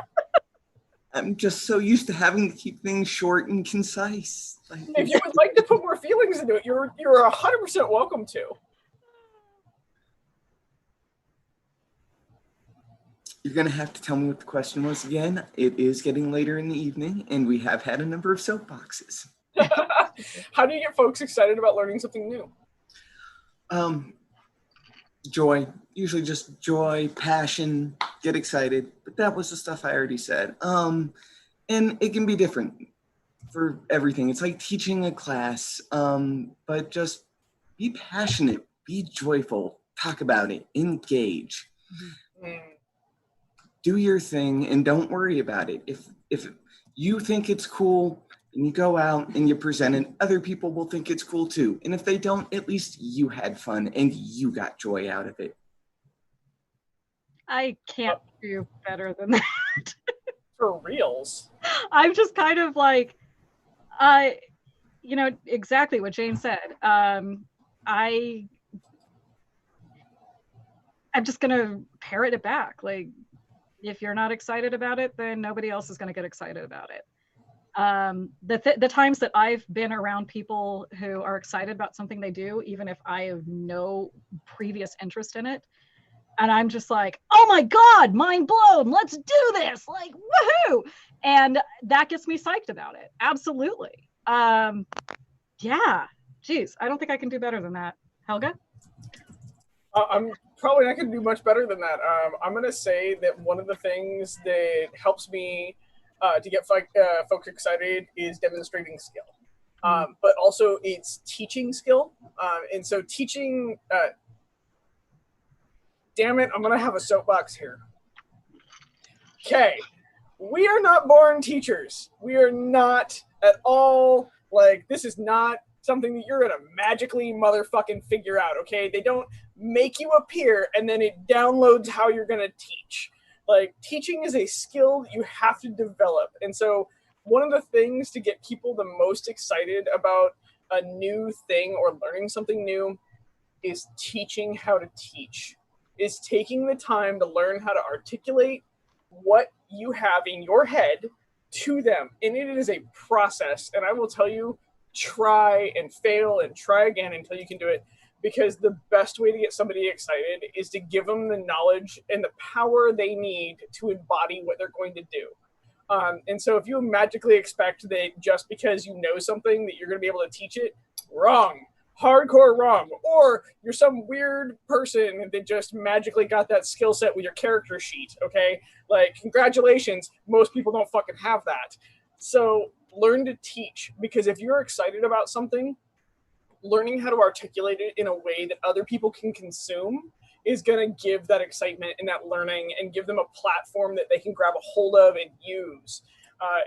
I'm just so used to having to keep things short and concise. If you would like to put more feelings into it, you're 100% welcome to. You're going to have to tell me what the question was again. It is getting later in the evening, and we have had a number of soapboxes. How do you get folks excited about learning something new? Joy. usually just joy, passion, get excited. But that was the stuff I already said. And it can be different for everything. It's like teaching a class, but just be passionate, be joyful, talk about it, engage. Do your thing and don't worry about it. If you think it's cool and you go out and you present it, other people will think it's cool too. And if they don't, at least you had fun and you got joy out of it. I can't do better than that. For reals. I'm just kind of like, exactly what Jane said. I'm just gonna parrot it back. Like, if you're not excited about it, then nobody else is gonna get excited about it. The times that I've been around people who are excited about something they do, even if I have no previous interest in it, and I'm just like, oh my God, mind blown, let's do this, like, woohoo. And that gets me psyched about it. Absolutely. Yeah, geez, I don't think I can do better than that. Helga? I'm probably not going to do much better than that. I'm going to say that one of the things that helps me to get folks excited is demonstrating skill. But also it's teaching skill. And so teaching, damn it, I'm going to have a soapbox here. Okay, we are not born teachers. We are not at all, like, this is not something that you're going to magically motherfucking figure out, okay? They don't make you appear and then it downloads how you're going to teach. Like, teaching is a skill that you have to develop. And so one of the things to get people the most excited about a new thing or learning something new is teaching how to teach, is taking the time to learn how to articulate what you have in your head to them. And it is a process. And I will tell you, try and fail and try again until you can do it, because the best way to get somebody excited is to give them the knowledge and the power they need to embody what they're going to do. And so if you magically expect that just because you know something that you're going to be able to teach it, wrong. Hardcore wrong. Or you're some weird person that just magically got that skill set with your character sheet, okay? Like, congratulations, most people don't fucking have that. So learn to teach, because if you're excited about something, learning how to articulate it in a way that other people can consume is going to give that excitement and that learning and give them a platform that they can grab a hold of and use.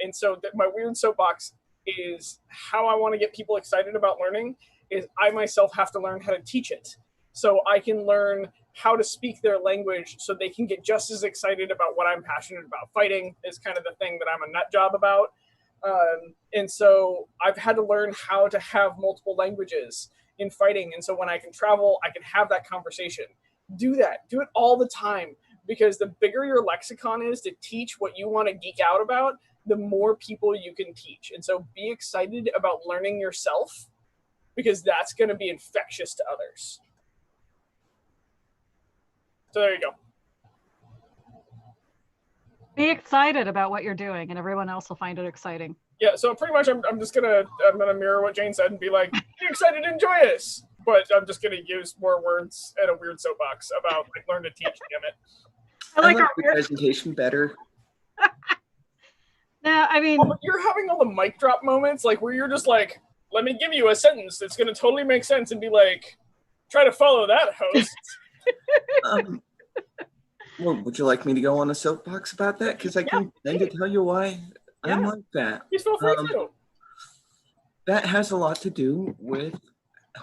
And so my weird soapbox is how I want to get people excited about learning is I myself have to learn how to teach it. So I can learn how to speak their language so they can get just as excited about what I'm passionate about. Fighting is kind of the thing that I'm a nut job about. And so I've had to learn how to have multiple languages in fighting. And so when I can travel, I can have that conversation. Do that. Do it all the time, because the bigger your lexicon is to teach what you want to geek out about, the more people you can teach. And so be excited about learning yourself, because that's going to be infectious to others. So there you go. Be excited about what you're doing, and everyone else will find it exciting. Yeah, so pretty much I'm gonna mirror what Jane said and be like, be excited, enjoy this. But I'm just gonna use more words and a weird soapbox about, like, learn to teach, damn it. I like our the presentation better. No, I mean, you're having all the mic drop moments, like, where you're just like, let me give you a sentence that's gonna totally make sense, and be like, try to follow that, host. Well, would you like me to go on a soapbox about that? Because I can then to tell you why I'm like that. Please feel free to. That has a lot to do with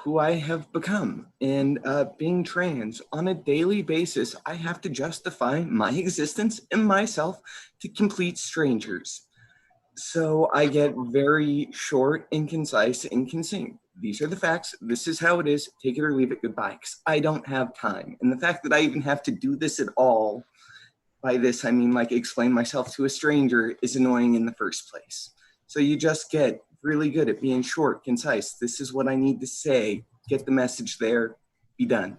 who I have become. And being trans, on a daily basis, I have to justify my existence and myself to complete strangers. So I get very short and concise and concise. These are the facts. This is how it is. Take it or leave it. Goodbye. Because I don't have time. And the fact that I even have to do this at all, by this, I mean, like, explain myself to a stranger, is annoying in the first place. So you just get really good at being short, concise. This is what I need to say. Get the message there. Be done.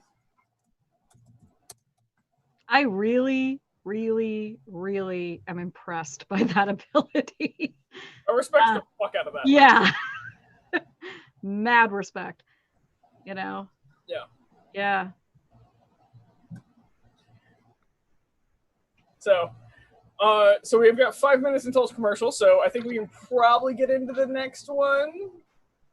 I really, really, really am impressed by that ability. I respect the fuck out of that. Yeah. Mad respect, you know? Yeah. Yeah. So, so we've got 5 minutes until it's commercial. So I think we can probably get into the next one.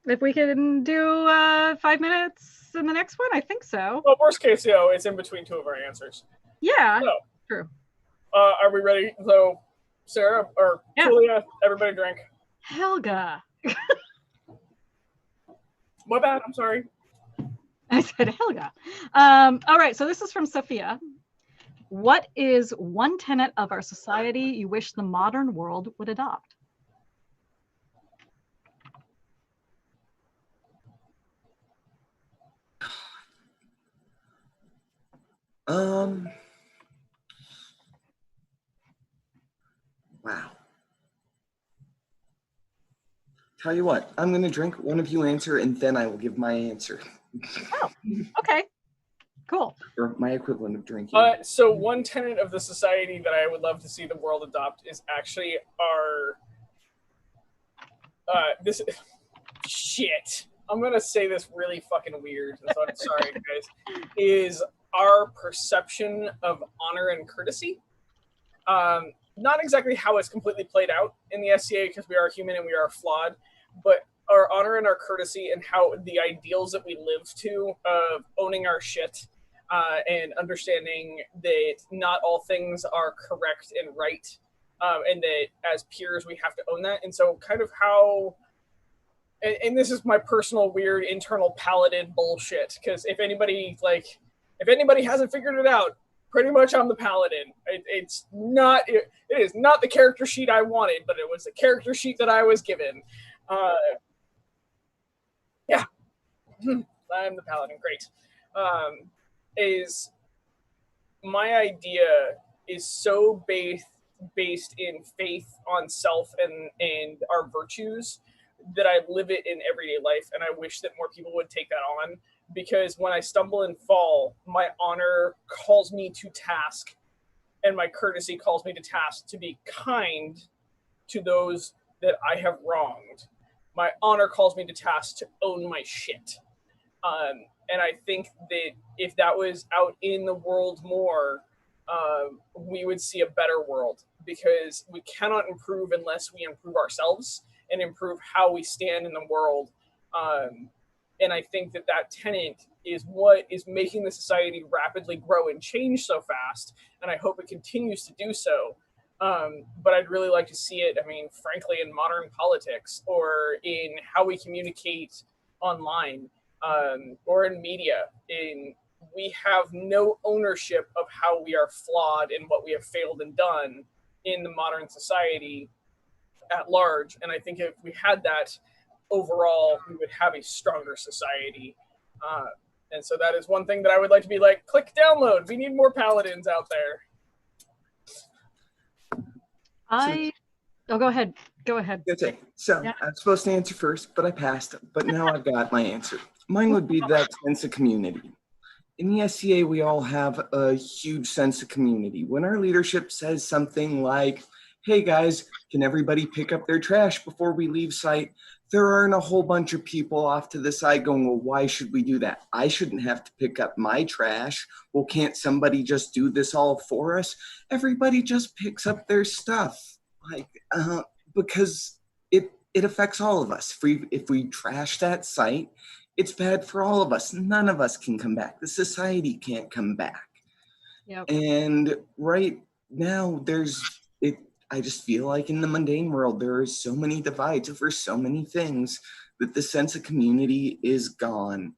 If we can do 5 minutes in the next one, I think so. Well, worst case, it's in between two of our answers. Yeah, so, true. Are we ready? So, Sarah or Julia, everybody drink. Helga. My bad. I'm sorry. I said Helga. All right. So this is from Sophia. What is one tenet of our society you wish the modern world would adopt? Wow. Tell you what, I'm going to drink, one of you answer, and then I will give my answer. Oh, okay. Cool. Or my equivalent of drinking. So one tenet of the society that I would love to see the world adopt is actually our... shit. I'm going to say this really fucking weird, so I'm sorry, guys. Is our perception of honor and courtesy. Not exactly how it's completely played out in the SCA, because we are human and we are flawed, but our honor and our courtesy and how the ideals that we live to of owning our shit and understanding that not all things are correct and right, and that as peers we have to own that. And so kind of how, and this is my personal weird internal paladin bullshit, because if anybody hasn't figured it out, pretty much I'm the paladin. It is not the character sheet I wanted, but it was the character sheet that I was given. Yeah, I'm the paladin. Great. Is my idea is so based in faith on self and our virtues that I live it in everyday life, and I wish that more people would take that on. Because when I stumble and fall, my honor calls me to task, and my courtesy calls me to task to be kind to those that I have wronged. My honor calls me to task to own my shit. And I think that if that was out in the world more, we would see a better world, because we cannot improve unless we improve ourselves and improve how we stand in the world. And I think that tenet is what is making the society rapidly grow and change so fast. And I hope it continues to do so. But I'd really like to see it, frankly, in modern politics, or in how we communicate online, or in media. We have no ownership of how we are flawed and what we have failed and done in the modern society at large. And I think if we had that, overall, we would have a stronger society. And so that is one thing that I would like to be like, click download. We need more paladins out there. Go ahead. Go ahead. Okay. So yeah. I was supposed to answer first, but I passed. But now I've got my answer. Mine would be that sense of community. In the SCA, we all have a huge sense of community. When our leadership says something like, hey guys, can everybody pick up their trash before we leave site? There aren't a whole bunch of people off to the side going, well, why should we do that? I shouldn't have to pick up my trash. Well, can't somebody just do this all for us? Everybody just picks up their stuff, because it affects all of us. If we trash that site, it's bad for all of us. None of us can come back. The society can't come back. Yep. And right now, I just feel like in the mundane world, there are so many divides over so many things that the sense of community is gone.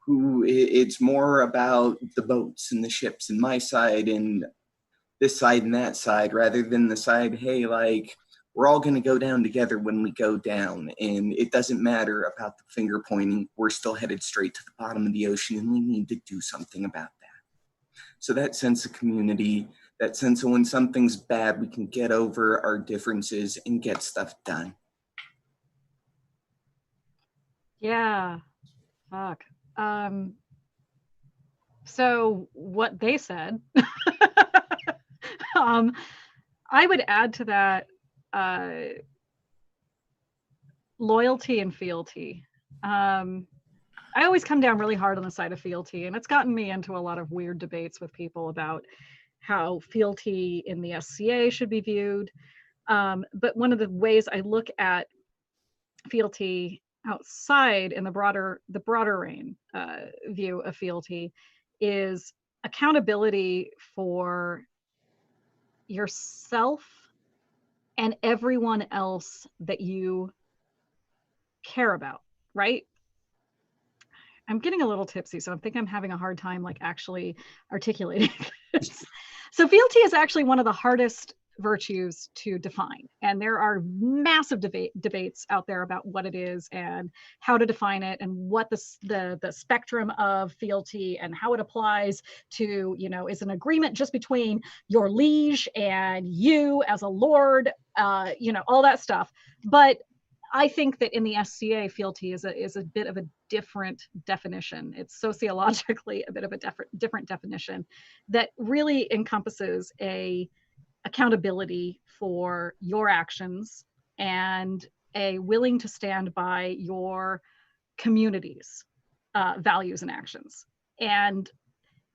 It's more about the boats and the ships and my side and this side and that side, rather than the side, hey, we're all going to go down together when we go down. And it doesn't matter about the finger pointing. We're still headed straight to the bottom of the ocean, and we need to do something about that. So that sense of community, that sense of when something's bad, we can get over our differences and get stuff done. Yeah. Fuck. So what they said, I would add to that loyalty and fealty. I always come down really hard on the side of fealty, and it's gotten me into a lot of weird debates with people about how fealty in the SCA should be viewed. But one of the ways I look at fealty outside in the broader view of fealty is accountability for yourself and everyone else that you care about, right? I'm getting a little tipsy, so I think I'm having a hard time like actually articulating this. So fealty is actually one of the hardest virtues to define, and there are massive debates out there about what it is and how to define it and what the spectrum of fealty and how it applies to, you know, is an agreement just between your liege and you as a lord, you know, all that stuff. But I think that in the SCA, fealty is a bit of a different definition. It's sociologically a bit of a different definition that really encompasses a accountability for your actions and a willing to stand by your community's values and actions. And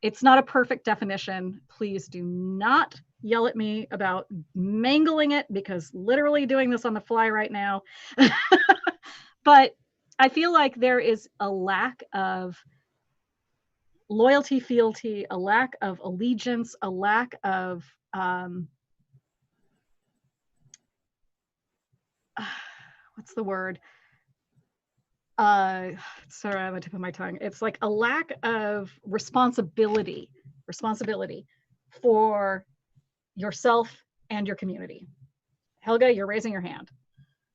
it's not a perfect definition. Please do not yell at me about mangling it, because literally doing this on the fly right now. But I feel like there is a lack of loyalty, fealty, a lack of allegiance, a lack of what's the word? Sorry, I'm on the tip of my tongue. It's like a lack of responsibility for yourself and your community. Helga, you're raising your hand.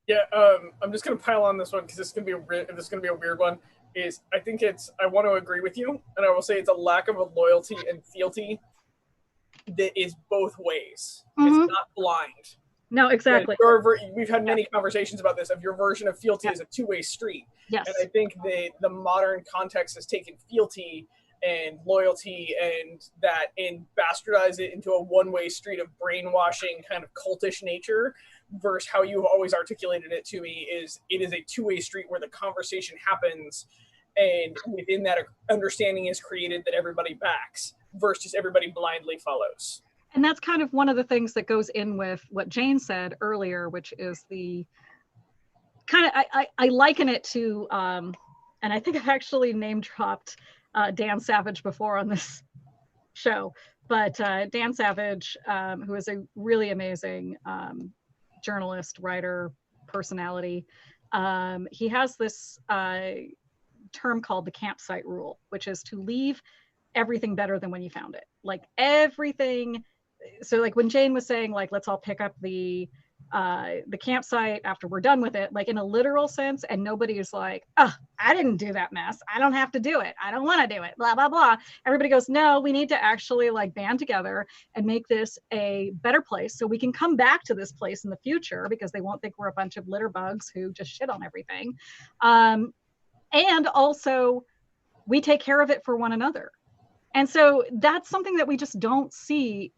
Yeah, I'm just gonna pile on this one because this is gonna be a weird one. I want to agree with you, and I will say it's a lack of a loyalty and fealty that is both ways. Mm-hmm. It's not blind. No, exactly. We've had many conversations about this. Of your version of fealty is a two-way street. Yes. And I think the modern context has taken fealty and loyalty and bastardized it into a one-way street of brainwashing, kind of cultish nature, versus how you've always articulated it to me is it is a two-way street where the conversation happens, and within that understanding is created that everybody backs versus just everybody blindly follows. And that's kind of one of the things that goes in with what Jane said earlier, which is the kind of, I liken it to, and I think I've actually name dropped Dan Savage before on this show, but Dan Savage, who is a really amazing journalist, writer, personality, he has this term called the campsite rule, which is to leave everything better than when you found it. Like everything. So like when Jane was saying, like, let's all pick up the campsite after we're done with it, like in a literal sense, and nobody is like, oh, I didn't do that mess. I don't have to do it. I don't want to do it, blah, blah, blah. Everybody goes, no, we need to actually like band together and make this a better place so we can come back to this place in the future, because they won't think we're a bunch of litter bugs who just shit on everything. And also we take care of it for one another. And so that's something that we just don't see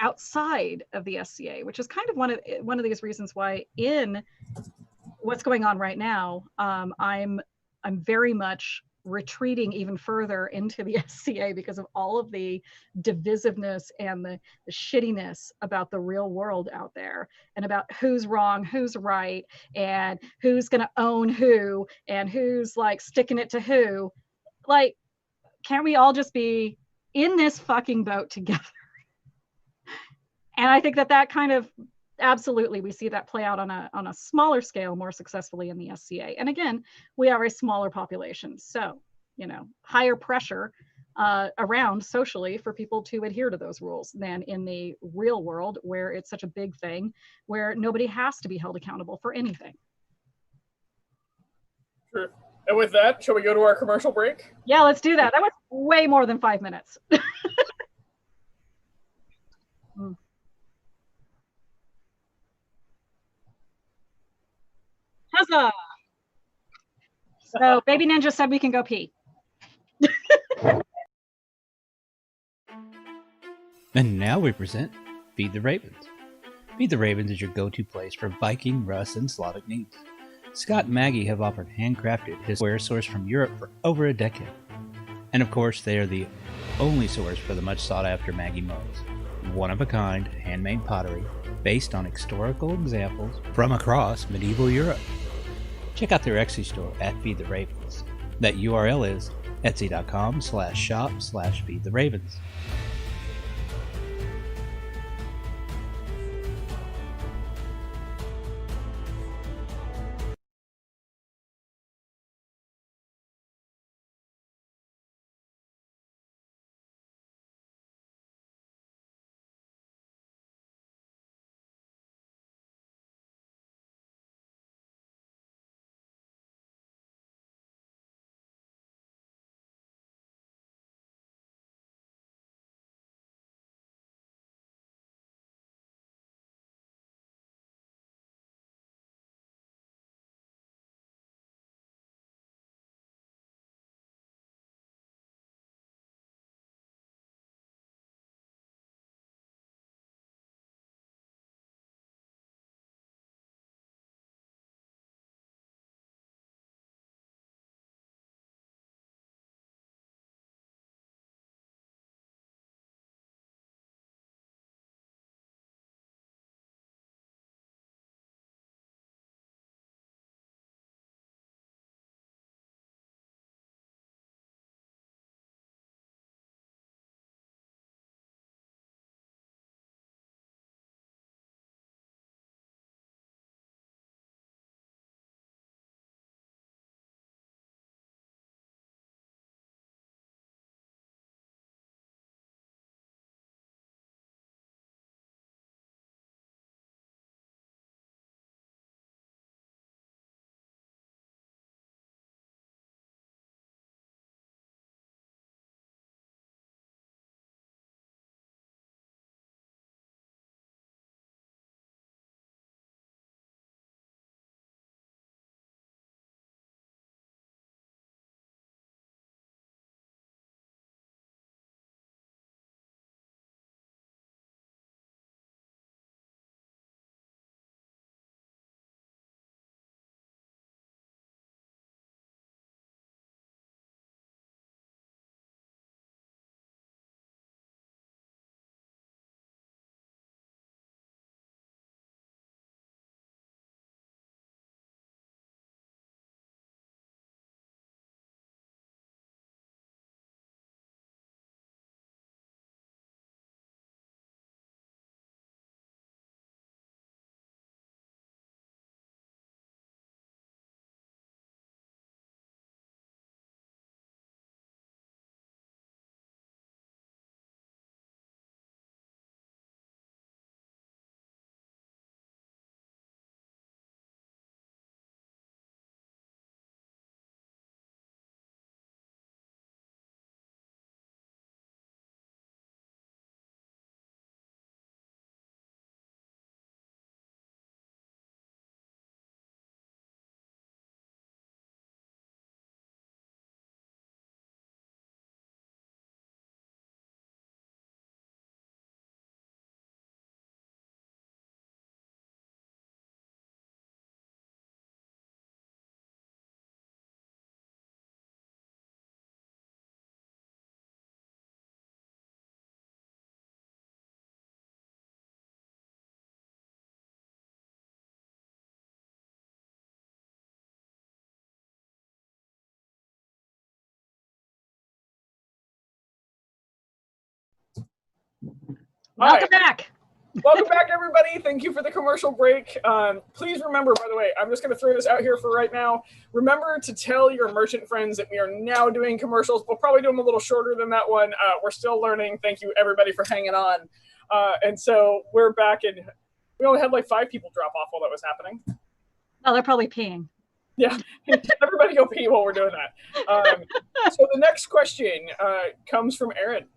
outside of the SCA, which is kind of one of these reasons why in what's going on right now, I'm very much retreating even further into the SCA because of all of the divisiveness and the shittiness about the real world out there, and about who's wrong, who's right, and who's going to own who, and who's like sticking it to who. Like, can't we all just be in this fucking boat together? And I think that kind of, absolutely, we see that play out on a smaller scale more successfully in the SCA. And again, we are a smaller population, so, you know, higher pressure around socially for people to adhere to those rules than in the real world, where it's such a big thing, where nobody has to be held accountable for anything. Sure. And with that, shall we go to our commercial break? Yeah, let's do that. That was way more than 5 minutes. Huzzah! So Baby Ninja said we can go pee. And now we present Feed the Ravens. Feed the Ravens is your go-to place for Viking, Russ, and Slavic needs. Scott and Maggie have offered handcrafted his ware sourced from Europe for over a decade. And of course, they are the only source for the much sought after Maggie mugs, one-of-a-kind handmade pottery based on historical examples from across medieval Europe. Check out their Etsy store at Feed the Ravens. That URL is etsy.com/shop/feedtheravens. Welcome back. Welcome back, everybody. Thank you for the commercial break. Please remember, by the way, I'm just going to throw this out here for right now. Remember to tell your merchant friends that we are now doing commercials. We'll probably do them a little shorter than that one. We're still learning. Thank you, everybody, for hanging on. And so we're back, and we only had like 5 people drop off while that was happening. Oh, they're probably peeing. Yeah, everybody go pee while we're doing that. So the next question comes from Aaron.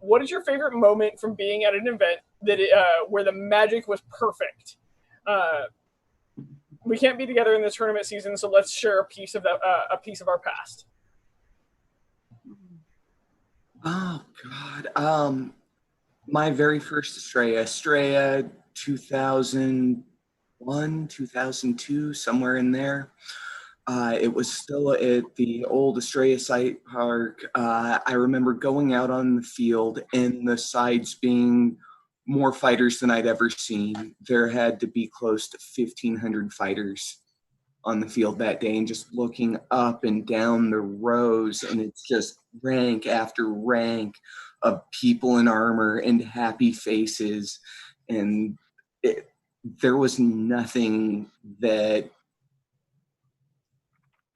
What is your favorite moment from being at an event that where the magic was perfect? We can't be together in this tournament season, so let's share a piece of that, a piece of our past. Oh God, my very first Estrella, 2001, 2002, somewhere in there. It was still at the old Estrella site park. I remember going out on the field and the sides being more fighters than I'd ever seen. There had to be close to 1,500 fighters on the field that day, and just looking up and down the rows, and it's just rank after rank of people in armor and happy faces. And there was nothing that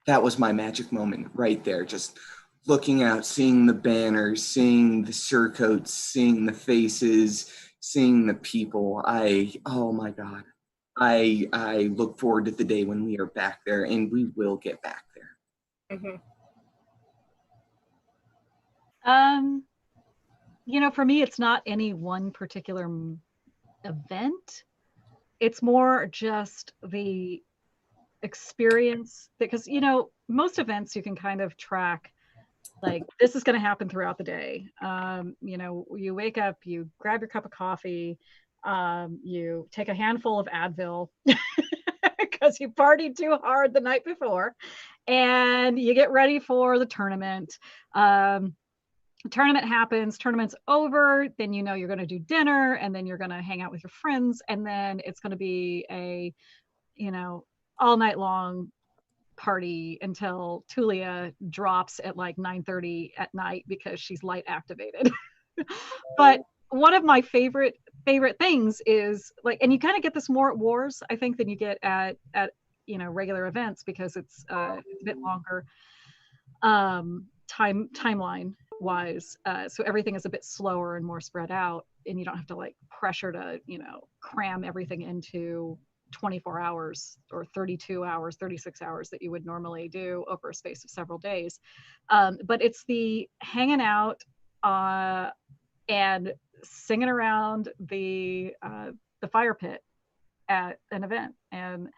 was my magic moment right there. Just looking out, seeing the banners, seeing the surcoats, seeing the faces, seeing the people. Oh my God. I look forward to the day when we are back there, and we will get back there. Mm-hmm. For me, it's not any one particular event. It's more just the experience, because most events you can kind of track, like, this is going to happen throughout the day. You wake up, you grab your cup of coffee, you take a handful of Advil because you partied too hard the night before, and you get ready for the tournament. Tournament happens, tournament's over, then you're going to do dinner, and then you're going to hang out with your friends, and then it's going to be a all night long party until Tulia drops at like 9:30 at night because she's light activated. But one of my favorite things is, like, and you kind of get this more at wars, I think, than you get at regular events, because it's a bit longer timeline wise, so everything is a bit slower and more spread out, and you don't have to like pressure to cram everything into 24 hours or 32 hours, 36 hours that you would normally do over a space of several days. But it's the hanging out and singing around the fire pit at an event. And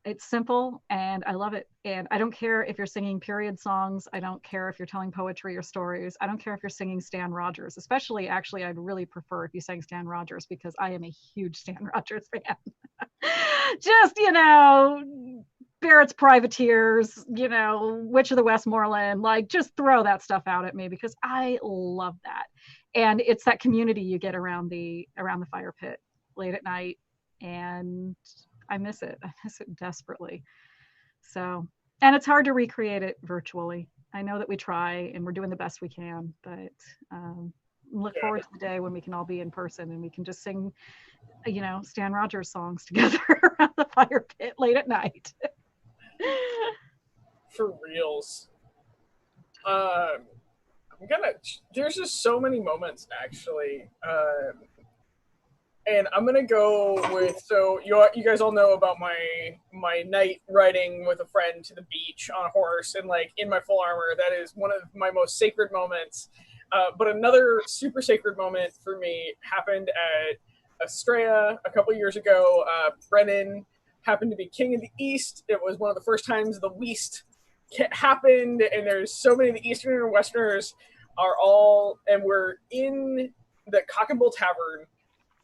it's simple, and I love it. And I don't care if you're singing period songs. I don't care if you're telling poetry or stories. I don't care if you're singing Stan Rogers, especially, actually, I'd really prefer if you sang Stan Rogers, because I am a huge Stan Rogers fan. Just, Barrett's Privateers, Witch of the Westmoreland, like, just throw that stuff out at me, because I love that. And it's that community you get around the fire pit late at night, and I miss it. I miss it desperately. So, and it's hard to recreate it virtually. I know that we try, and we're doing the best we can, but look forward to the day when we can all be in person and we can just sing, Stan Rogers songs together around the fire pit late at night. For reals. There's just so many moments, actually. And I'm gonna go with, so you guys all know about my night riding with a friend to the beach on a horse and like in my full armor. That is one of my most sacred moments. But another super sacred moment for me happened at Estrella a couple years ago. Brennan happened to be king of the East. It was one of the first times the West happened, and there's so many of the Eastern and Westerners are all, and we're in the Cock and Bull Tavern,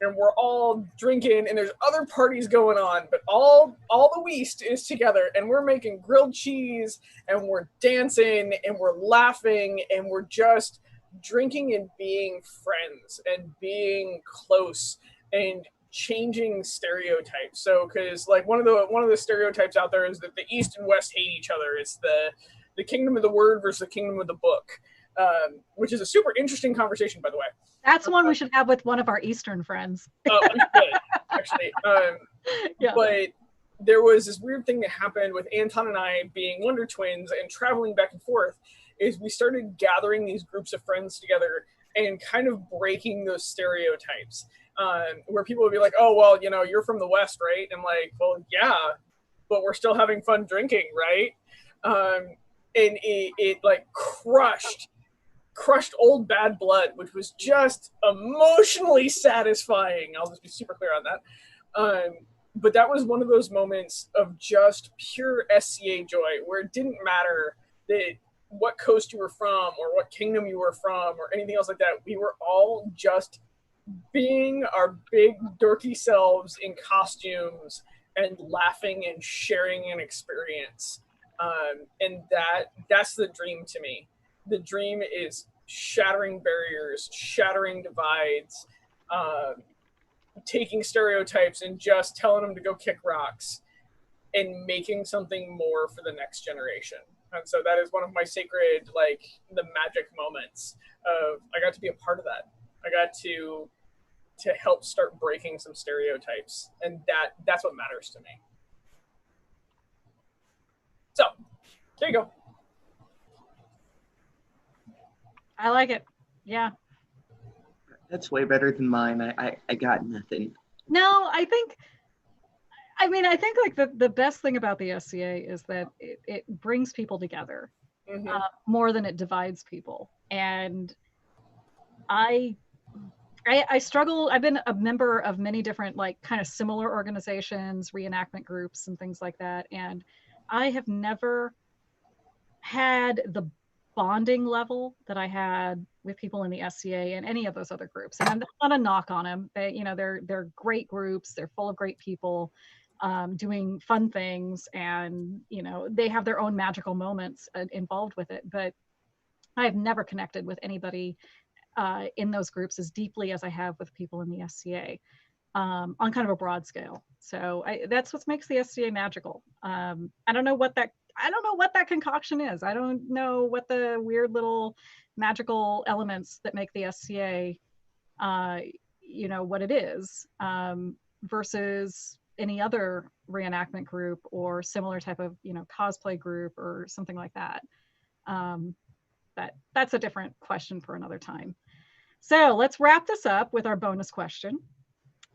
and we're all drinking, and there's other parties going on, but all the West is together, and we're making grilled cheese, and we're dancing, and we're laughing, and we're just drinking and being friends and being close and changing stereotypes. So, because like one of the stereotypes out there is that the East and West hate each other. It's the kingdom of the word versus the kingdom of the book, which is a super interesting conversation, by the way. That's one we should have with one of our Eastern friends. We could, actually. Yeah. But there was this weird thing that happened with Anton and I being Wonder Twins and traveling back and forth, is we started gathering these groups of friends together and kind of breaking those stereotypes, where people would be like, oh, well, you're from the West, right? And like, well, yeah, but we're still having fun drinking, right? And it like crushed old bad blood, which was just emotionally satisfying. I'll just be super clear on that. But that was one of those moments of just pure SCA joy, where it didn't matter that what coast you were from or what kingdom you were from or anything else like that. We were all just being our big dorky selves in costumes and laughing and sharing an experience. And that's the dream to me. The dream is shattering barriers, shattering divides, taking stereotypes and just telling them to go kick rocks and making something more for the next generation. And so that is one of my sacred, like, the magic moments of, I got to be a part of that. I got to help start breaking some stereotypes, and that's what matters to me. So there you go. I like it. Yeah. That's way better than mine. I got nothing. No, I think like the best thing about the SCA is that it brings people together more than it divides people. And I struggle. I've been a member of many different, like, kind of similar organizations, reenactment groups and things like that. And I have never had the bonding level that I had with people in the SCA and any of those other groups. And that's not a knock on them. They're great groups. They're full of great people doing fun things, and they have their own magical moments involved with it. But I've never connected with anybody in those groups as deeply as I have with people in the SCA on kind of a broad scale. So that's what makes the SCA magical. I don't know what that concoction is. I don't know what the weird little magical elements that make the SCA, what it is, versus any other reenactment group or similar type of, cosplay group or something like that. That's a different question for another time. So let's wrap this up with our bonus question.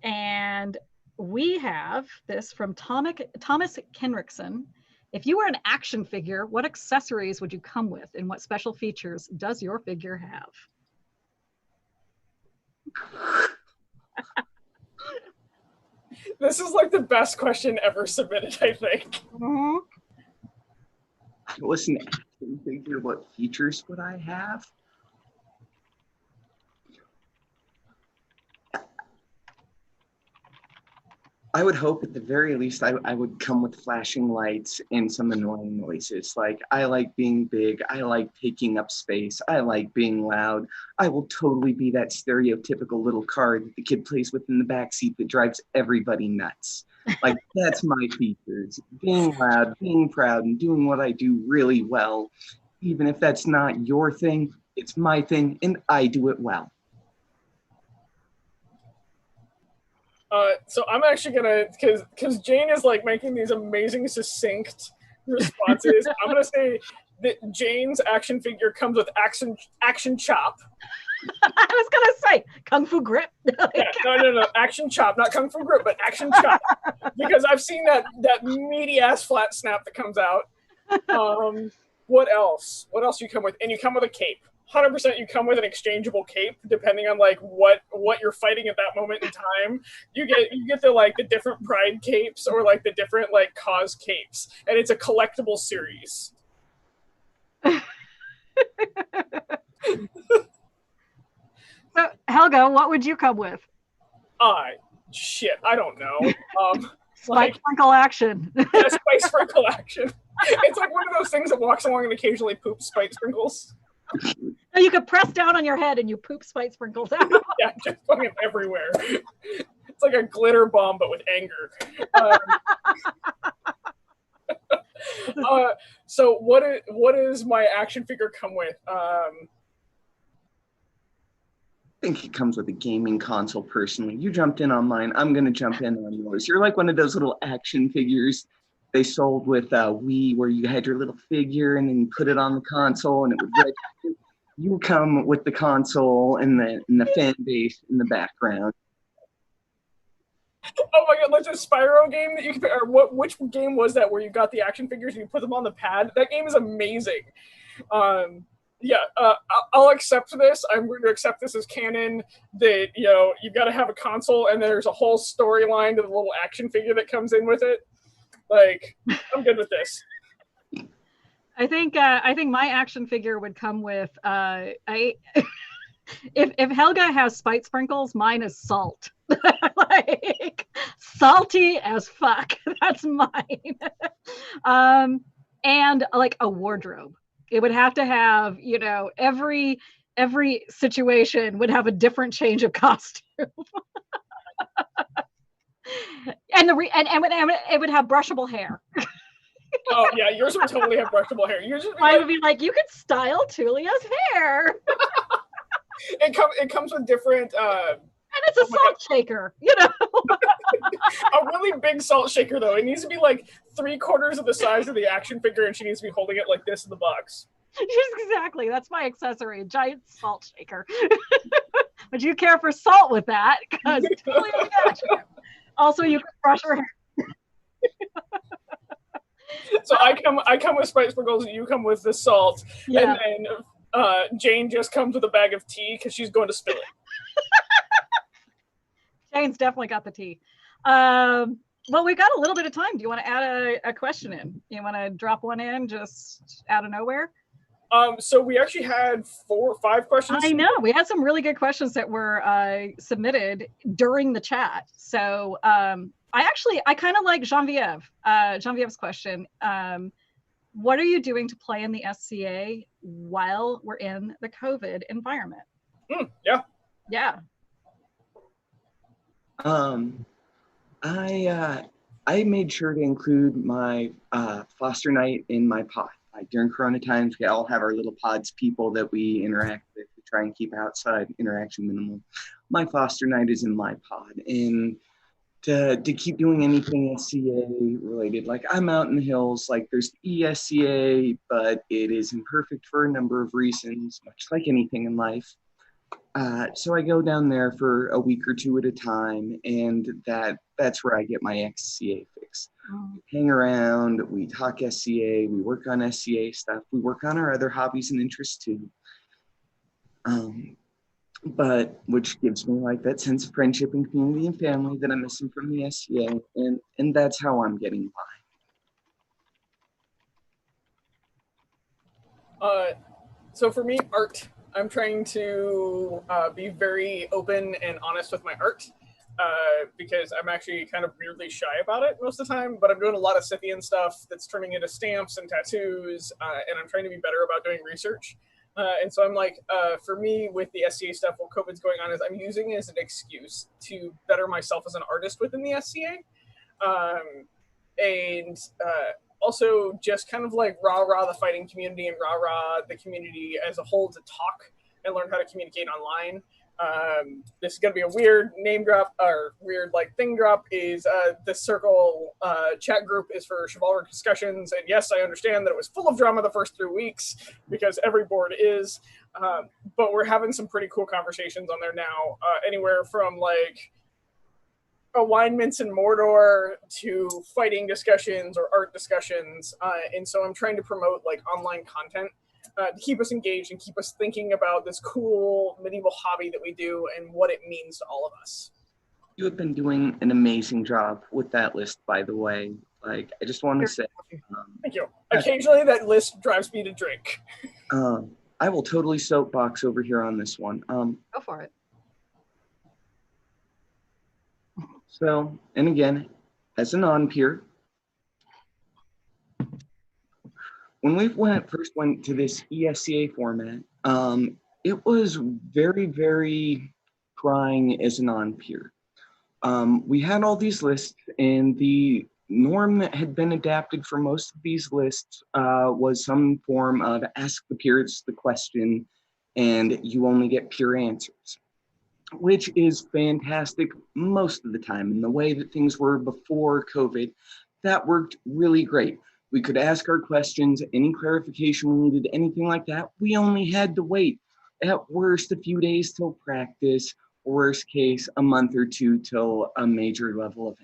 And we have this from Thomas Kenrickson. If you were an action figure, what accessories would you come with, and what special features does your figure have? This is like the best question ever submitted, I think. Mm-hmm. Listen, action figure, what features would I have? I would hope at the very least I would come with flashing lights and some annoying noises. Like, I like being big. I like taking up space. I like being loud. I will totally be that stereotypical little car that the kid plays with in the backseat that drives everybody nuts. Like, that's my features. Being loud, being proud, and doing what I do really well. Even if that's not your thing, it's my thing, and I do it well. So I'm actually gonna, because Jane is like making these amazing succinct responses. I'm gonna say that Jane's action figure comes with action chop. I was gonna say kung fu grip. Yeah, no, action chop, not kung fu grip, but action chop. Because I've seen that meaty ass flat snap that comes out. What else? What else do you come with? And you come with a cape. 100% you come with an exchangeable cape, depending on like what you're fighting at that moment in time. You get the different pride capes or like the different like cause capes, and it's a collectible series. So Helga, what would you come with? I don't know. Spike sprinkle action. Yeah, spike sprinkle action. It's like one of those things that walks along and occasionally poops spike sprinkles. So you could press down on your head and you poop spike sprinkles out. Yeah, just fucking everywhere. It's like a glitter bomb, but with anger. So what is my action figure come with? I think it comes with a gaming console, personally. You jumped in on mine. I'm going to jump in on yours. You're like one of those little action figures they sold with Wii, where you had your little figure and then you put it on the console and it would register. You come with the console and the fan base in the background. Oh my god, like the Spyro game that you can, or which game was that where you got the action figures and you put them on the pad? That game is amazing. I'll accept this. I'm going to accept this as canon that, you've got to have a console and there's a whole storyline to the little action figure that comes in with it. Like, I'm good with this. I think my action figure would come with if Helga has spite sprinkles, mine is salt. Like salty as fuck. That's mine. and like a wardrobe. It would have to have, every situation would have a different change of costume. And it would have brushable hair. Oh yeah, yours would totally have brushable hair. Yours would be I would be like, you could style Tulia's hair. It comes with different and it's a salt shaker, A really big salt shaker though. It needs to be like 3/4 of the size of the action figure, and she needs to be holding it like this in the box. Exactly. That's my accessory, a giant salt shaker. Would you care for salt with that? Because totally got you. Also, you can brush her hair. So I come with spice sprinkles, and you come with the salt, yeah. And then Jane just comes with a bag of tea because she's going to spill it. Jane's definitely got the tea. Well, we've got a little bit of time. Do you want to add a question in? You want to drop one in just out of nowhere? So we actually had 4 or 5 questions. I know. We had some really good questions that were submitted during the chat. So I kind of like Genevieve's question. What are you doing to play in the SCA while we're in the COVID environment? Yeah. Yeah. I made sure to include my foster night in my pod. Like during Corona times, we all have our little pods, people that we interact with. We try and keep outside interaction minimal. My foster night is in my pod, and to keep doing anything SCA related, like I'm out in the hills. Like there's ESCA, but it is imperfect for a number of reasons, much like anything in life. So I go down there for a week or 2 at a time, and that's where I get my SCA fix. We hang around, we talk SCA, we work on SCA stuff, we work on our other hobbies and interests too. But which gives me like that sense of friendship and community and family that I'm missing from the SCA, and that's how I'm getting by. So for me, art. I'm trying to be very open and honest with my art because I'm actually kind of weirdly shy about it most of the time, but I'm doing a lot of Scythian stuff that's turning into stamps and tattoos, and I'm trying to be better about doing research. And so I'm like, for me with the SCA stuff, while COVID's going on, is I'm using it as an excuse to better myself as an artist within the SCA. Also just kind of like rah-rah the fighting community and rah-rah the community as a whole to talk and learn how to communicate online. This is going to be a weird name drop or weird like thing drop is the circle chat group is for chivalric discussions. And yes, I understand that it was full of drama the first 3 weeks because every board is, but we're having some pretty cool conversations on there now, anywhere from like alignments in Mordor to fighting discussions or art discussions. And so I'm trying to promote like online content to keep us engaged and keep us thinking about this cool medieval hobby that we do and what it means to all of us. You have been doing an amazing job with that list, by the way. Like, I just want to say. Thank you. Occasionally that list drives me to drink. I will totally soapbox over here on this one. Go for it. So, and again, as a non-peer, when we first went to this ESCA format, it was very, very trying as a non-peer. We had all these lists, and the norm that had been adapted for most of these lists was some form of ask the peers the question, and you only get peer answers, which is fantastic most of the time. And the way that things were before COVID, that worked really great. We could ask our questions, any clarification we needed, anything like that. We only had to wait, at worst, a few days till practice, worst case, a month or 2 till a major level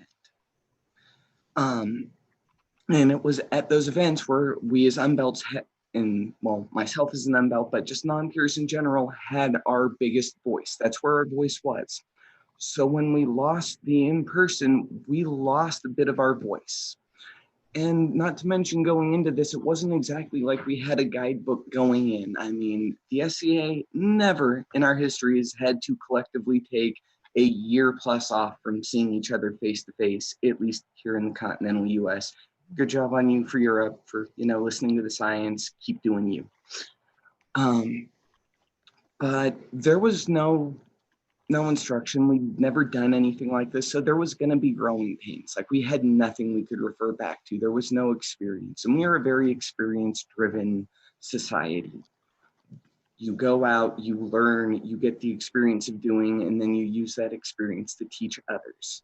event. And it was at those events where we as unbelts and well, myself as an unbelt, but just non-peers in general, had our biggest voice. That's where our voice was. So when we lost the in-person, we lost a bit of our voice. And not to mention going into this, it wasn't exactly like we had a guidebook going in. I mean, the SCA never in our history has had to collectively take a year plus off from seeing each other face to face, at least here in the continental US. Good job on you for Europe, for, listening to the science. Keep doing you. But there was no instruction. We'd never done anything like this. So there was going to be growing pains. Like, we had nothing we could refer back to. There was no experience. And we are a very experience-driven society. You go out, you learn, you get the experience of doing, and then you use that experience to teach others.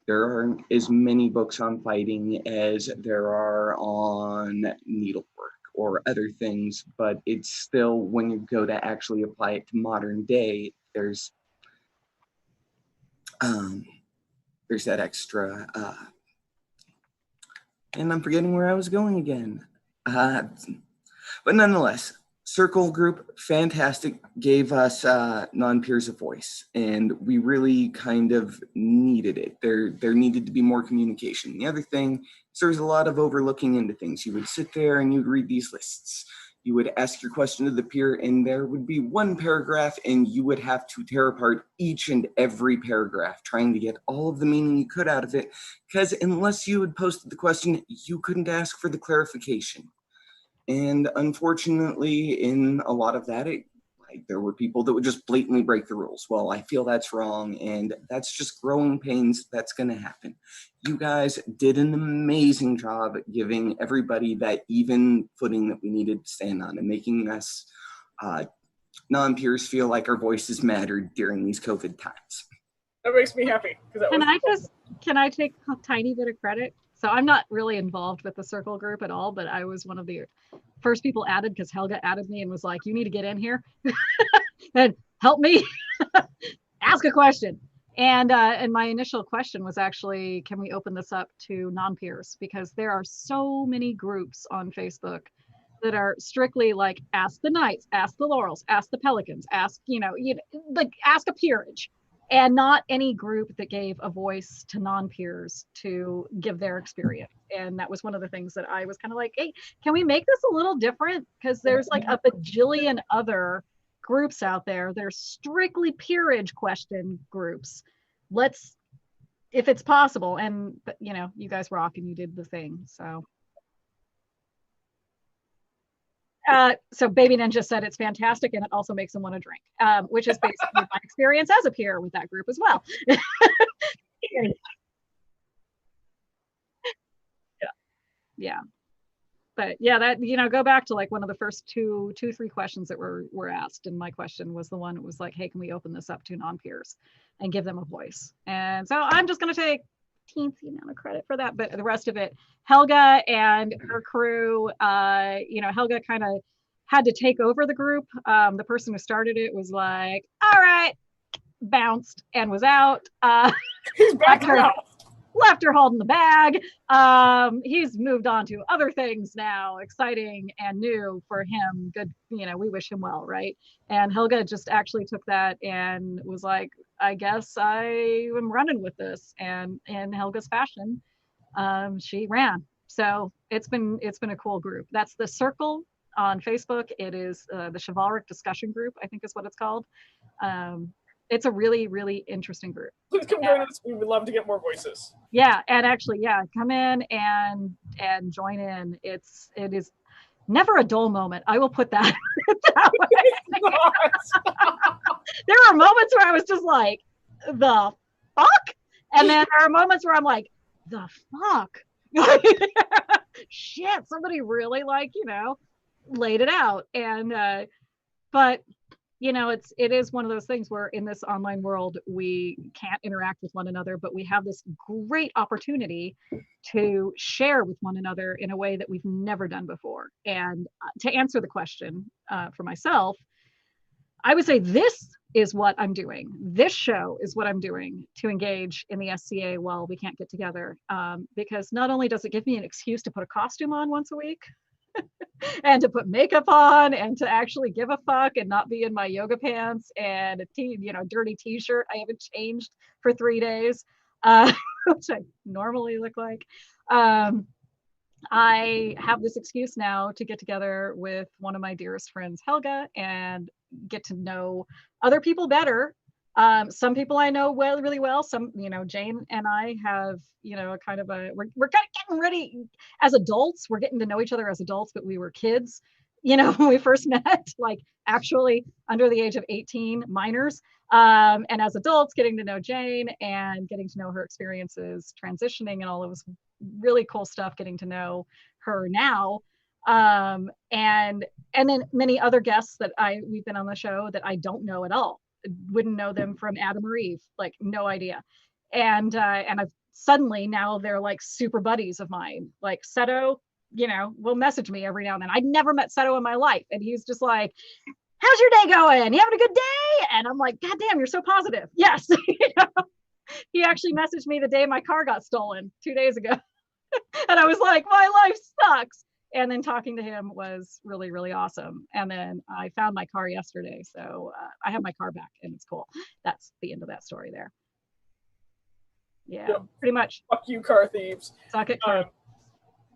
There aren't as many books on fighting as there are on needlework or other things, but it's still, when you go to actually apply it to modern day, there's that extra, and I'm forgetting where I was going again. But nonetheless, Circle group, fantastic, gave us non-peers a voice, and we really kind of needed it. There needed to be more communication. The other thing is there's a lot of overlooking into things. You would sit there and you'd read these lists. You would ask your question to the peer, and there would be one paragraph, and you would have to tear apart each and every paragraph, trying to get all of the meaning you could out of it, because unless you had posted the question, you couldn't ask for the clarification. And unfortunately, in a lot of that, there were people that would just blatantly break the rules. Well, I feel that's wrong, and that's just growing pains. That's going to happen. You guys did an amazing job at giving everybody that even footing that we needed to stand on, and making us non-peers feel like our voices mattered during these COVID times. That makes me happy. Can I take a tiny bit of credit? So I'm not really involved with the Circle group at all, but I was one of the first people added, because Helga added me and was like, you need to get in here and help me ask a question. And my initial question was actually, can we open this up to non-peers? Because there are so many groups on Facebook that are strictly like, ask the Knights, ask the Laurels, ask the Pelicans, ask, like ask a peerage. And not any group that gave a voice to non-peers to give their experience. And that was one of the things that I was kind of like, hey, can we make this a little different? Because there's like a bajillion other groups out there. They're strictly peerage question groups. Let's, if it's possible, and you guys rock and you did the thing. So Baby Ninja said it's fantastic, and it also makes them want to drink, which is basically my experience as a peer with that group as well. Yeah. But yeah, that, go back to like one of the first two, 3 questions that were asked. And my question was the one that was like, hey, can we open this up to non-peers and give them a voice? And so I'm just going to take teensy amount of credit for that, but the rest of it, Helga and her crew, Helga kind of had to take over the group. The person who started it was like, all right, bounced and was out. He's back now. Left her holding the bag. He's moved on to other things now, exciting and new for him. Good, we wish him well, right? And Helga just actually took that and was like, I guess I am running with this. And in Helga's fashion, she ran. So it's been a cool group. That's the Circle on Facebook. It is the Chivalric Discussion Group, I think is what it's called. It's a really, really interesting group. Please come join us. We would love to get more voices. Yeah, and actually, come in and join in. It is never a dull moment. I will put that that way. There are moments where I was just like, the fuck? And then there are moments where I'm like, the fuck? Shit, somebody really laid it out. And but it is one of those things where in this online world, we can't interact with one another, but we have this great opportunity to share with one another in a way that we've never done before. And to answer the question for myself, I would say this is what I'm doing. This show is what I'm doing to engage in the SCA while we can't get together. Because not only does it give me an excuse to put a costume on once a week, and to put makeup on and to actually give a fuck and not be in my yoga pants and a dirty t-shirt I haven't changed for 3 days, which I normally look like. I have this excuse now to get together with one of my dearest friends, Helga, and get to know other people better Some people I know really well. Some, Jane and I have, kind of we're kind of getting ready as adults. We're getting to know each other as adults, but we were kids, when we first met, like actually under the age of 18, minors. And as adults, getting to know Jane and getting to know her experiences transitioning and all of this really cool stuff, getting to know her now. And then many other guests that we've been on the show that I don't know at all. Wouldn't know them from Adam or Eve, like no idea. And I've suddenly now they're like super buddies of mine. Like Seto, will message me every now and then. I'd never met Seto in my life, and he's just like, "How's your day going? You having a good day?" And I'm like, "God damn, you're so positive." Yes. He actually messaged me the day my car got stolen 2 days ago, and I was like, "My life sucks." And then talking to him was really, really awesome. And then I found my car yesterday. So I have my car back and it's cool. That's the end of that story there. Yeah, yep. Pretty much. Fuck you, car thieves. Suck it, car.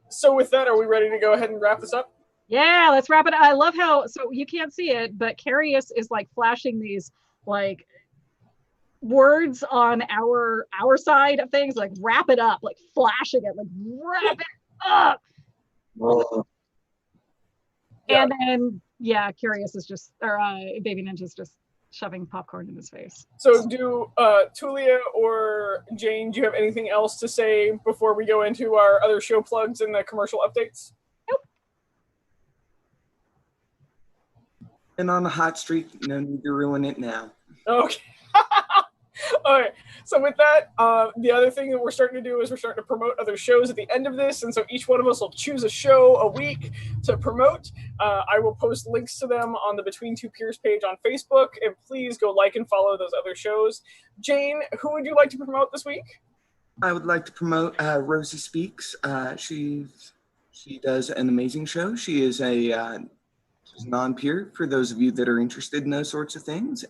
So with that, are we ready to go ahead and wrap this up? Yeah, let's wrap it. I love how, so you can't see it, but Carius is like flashing these like words on our side of things, like wrap it up, like flashing it, like wrap it up. And then Curious is just, or Baby Ninja's just shoving popcorn in his face. So do Tulia or Jane, do you have anything else to say before we go into our other show plugs and the commercial updates? Nope. And on the hot streak, no need to ruin it now. Okay. All right. So with that, the other thing that we're starting to do is we're starting to promote other shows at the end of this. And so each one of us will choose a show a week to promote. I will post links to them on the Between Two Peers page on Facebook. And please go like and follow those other shows. Jane, who would you like to promote this week? I would like to promote Rosie Speaks. She does an amazing show. She is she's non-peer for those of you that are interested in those sorts of things.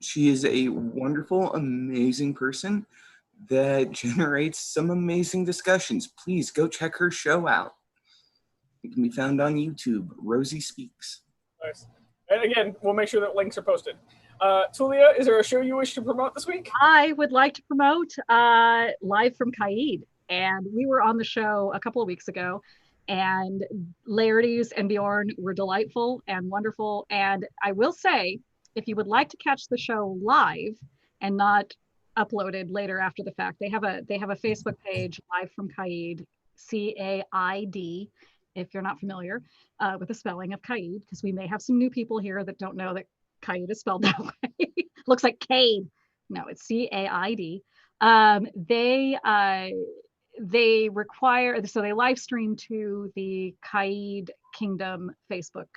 She is a wonderful, amazing person that generates some amazing discussions. Please go check her show out. It can be found on YouTube, Rosie Speaks. Nice. And again, we'll make sure that links are posted. Tulia, is there a show you wish to promote this week? I would like to promote Live from Kaid. And we were on the show a couple of weeks ago. And Laertes and Bjorn were delightful and wonderful. And I will say, if you would like to catch the show live and not uploaded later after the fact, they have a Facebook page, Live from Kaid, CAID, if you're not familiar with the spelling of Kaid, because we may have some new people here that don't know that Kaid is spelled that way. Looks like Cade. No, it's CAID. They require, so they live stream to the Kaid Kingdom Facebook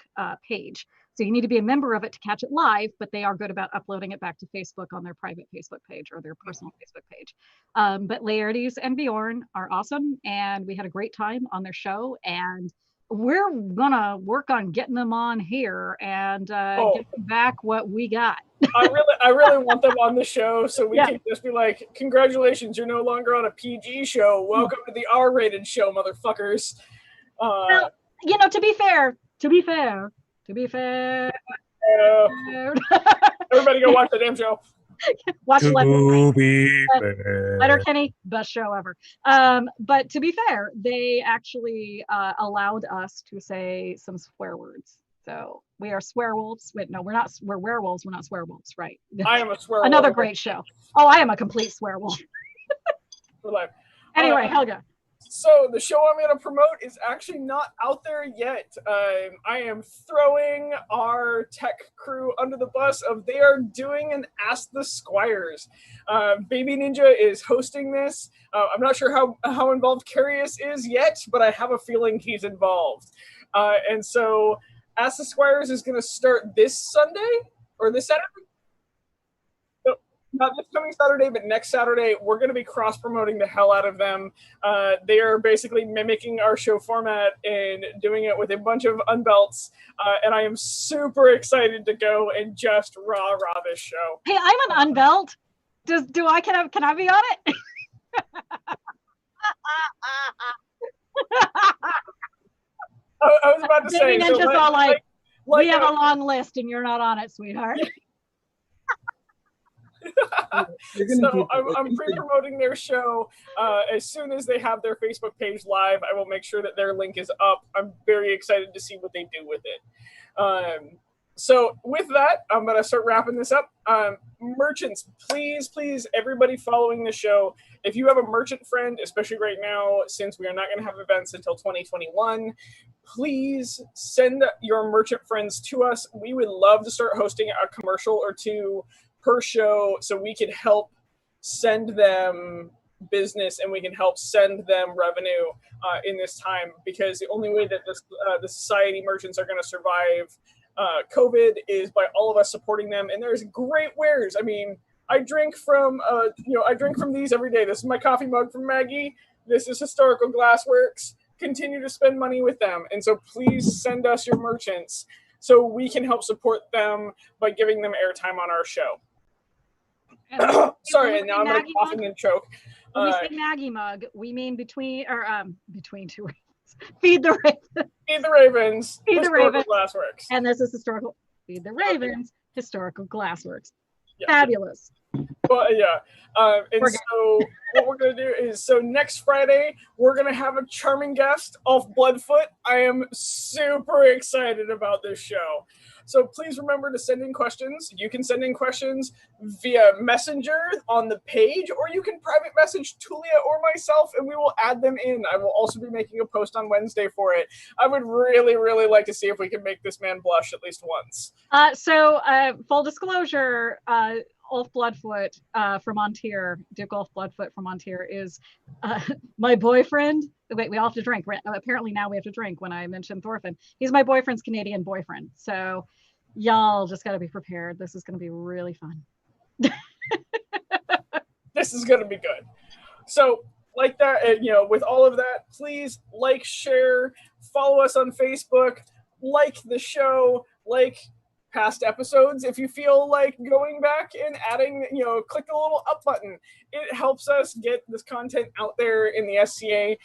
page. So you need to be a member of it to catch it live, but they are good about uploading it back to Facebook on their private Facebook page or their personal Facebook page. But Laertes and Bjorn are awesome, and we had a great time on their show, and we're gonna work on getting them on here and get them back what we got. I really want them on the show so we can just be like, congratulations, you're no longer on a PG show. Welcome to the R-rated show, motherfuckers. Well, to be fair. Everybody go watch the damn show. Watch Letterkenny, best show ever. But to be fair, they actually allowed us to say some swear words. So we are swearwolves. Wait, no, we're not. We're werewolves. We're not swearwolves, right? I am a swearwolf. Another great show. Oh, I am a complete swearwolf. We're live. Anyway, Helga. So the show I'm going to promote is actually not out there yet. I am throwing our tech crew under the bus of they are doing an Ask the Squires. Baby Ninja is hosting this. I'm not sure how involved Carius is yet, but I have a feeling he's involved. And so Ask the Squires is going to start this Sunday or this Saturday. Not this coming Saturday, but next Saturday, we're going to be cross-promoting the hell out of them. They are basically mimicking our show format and doing it with a bunch of unbelts. And I am super excited to go and just rah this show. Hey, I'm an unbelt. Can I be on it? I was about to say. Ninja's so all like we have a long list and you're not on it, sweetheart. So I'm pre-promoting their show. As soon as they have their Facebook page live, I will make sure that their link is up. I'm very excited to see what they do with it. So with that, I'm going to start wrapping this up. Merchants, please, everybody following the show, if you have a merchant friend, especially right now, since we are not going to have events until 2021, please send your merchant friends to us. We would love to start hosting a commercial or two per show so we can help send them business and we can help send them revenue in this time, because the only way that the society merchants are going to survive COVID is by all of us supporting them. And there's great wares. I mean, I drink from these every day. This is my coffee mug from Maggie. This is Historical Glassworks. Continue to spend money with them. And so please send us your merchants so we can help support them by giving them airtime on our show. Sorry, and now I'm going to cough and then choke. When we say Maggie mug, we mean between two ravens. Feed the Ravens. Feed the Ravens. Feed the Ravens. Glassworks. And this is historical. Feed the Ravens. Historical Glassworks. Yeah. Fabulous. Well, yeah. So what we're going to do is, so next Friday, we're going to have a charming guest off Bloodfoot. I am super excited about this show. So please remember to send in questions. You can send in questions via Messenger on the page, or you can private message Tulia or myself, and we will add them in. I will also be making a post on Wednesday for it. I would really, really like to see if we can make this man blush at least once. So full disclosure, Ulf Bloodfoot from Montier, Duke Ulf Bloodfoot from Montier is my boyfriend. Wait, we all have to drink. Apparently now we have to drink when I mentioned Thorfinn. He's my boyfriend's Canadian boyfriend. So y'all just got to be prepared. This is going to be really fun. This is going to be good. So like that, with all of that, please like, share, follow us on Facebook, like the show, like past episodes. If you feel like going back and adding, click the little up button. It helps us get this content out there in the SCA.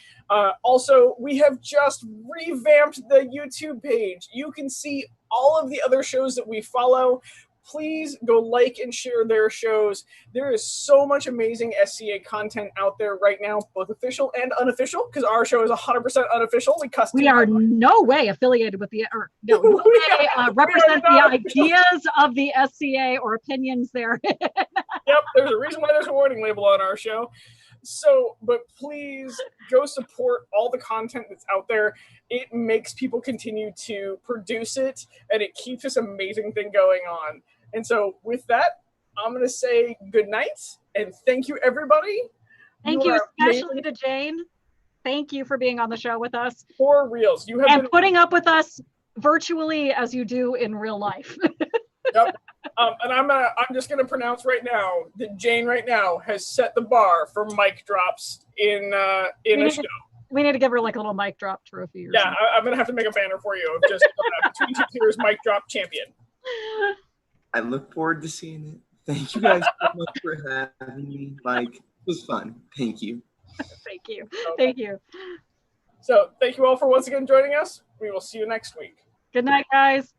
Also, we have just revamped the YouTube page. You can see all of the other shows that we follow. Please go like and share their shows. There is so much amazing SCA content out there right now, both official and unofficial, because our show is 100% unofficial. We are no way affiliated with no way represent the ideas of the SCA or opinions there. Yep, there's a reason why there's a warning label on our show. So, but please go support all the content that's out there. It makes people continue to produce it, and it keeps this amazing thing going on. And so with that, I'm going to say good night, and thank you, everybody. Thank you especially to Jane. Thank you for being on the show with us. For reals. You have been putting up with us virtually as you do in real life. Yep. And I'm just going to pronounce right now that Jane right now has set the bar for mic drops in a show. We need to give her like a little mic drop trophy. Yeah, I'm going to have to make a banner for you of just Between Two Peers mic drop champion. I look forward to seeing it. Thank you guys so much for having me. It was fun. Thank you. Thank you. Okay. Thank you. So thank you all for once again joining us. We will see you next week. Good night, guys.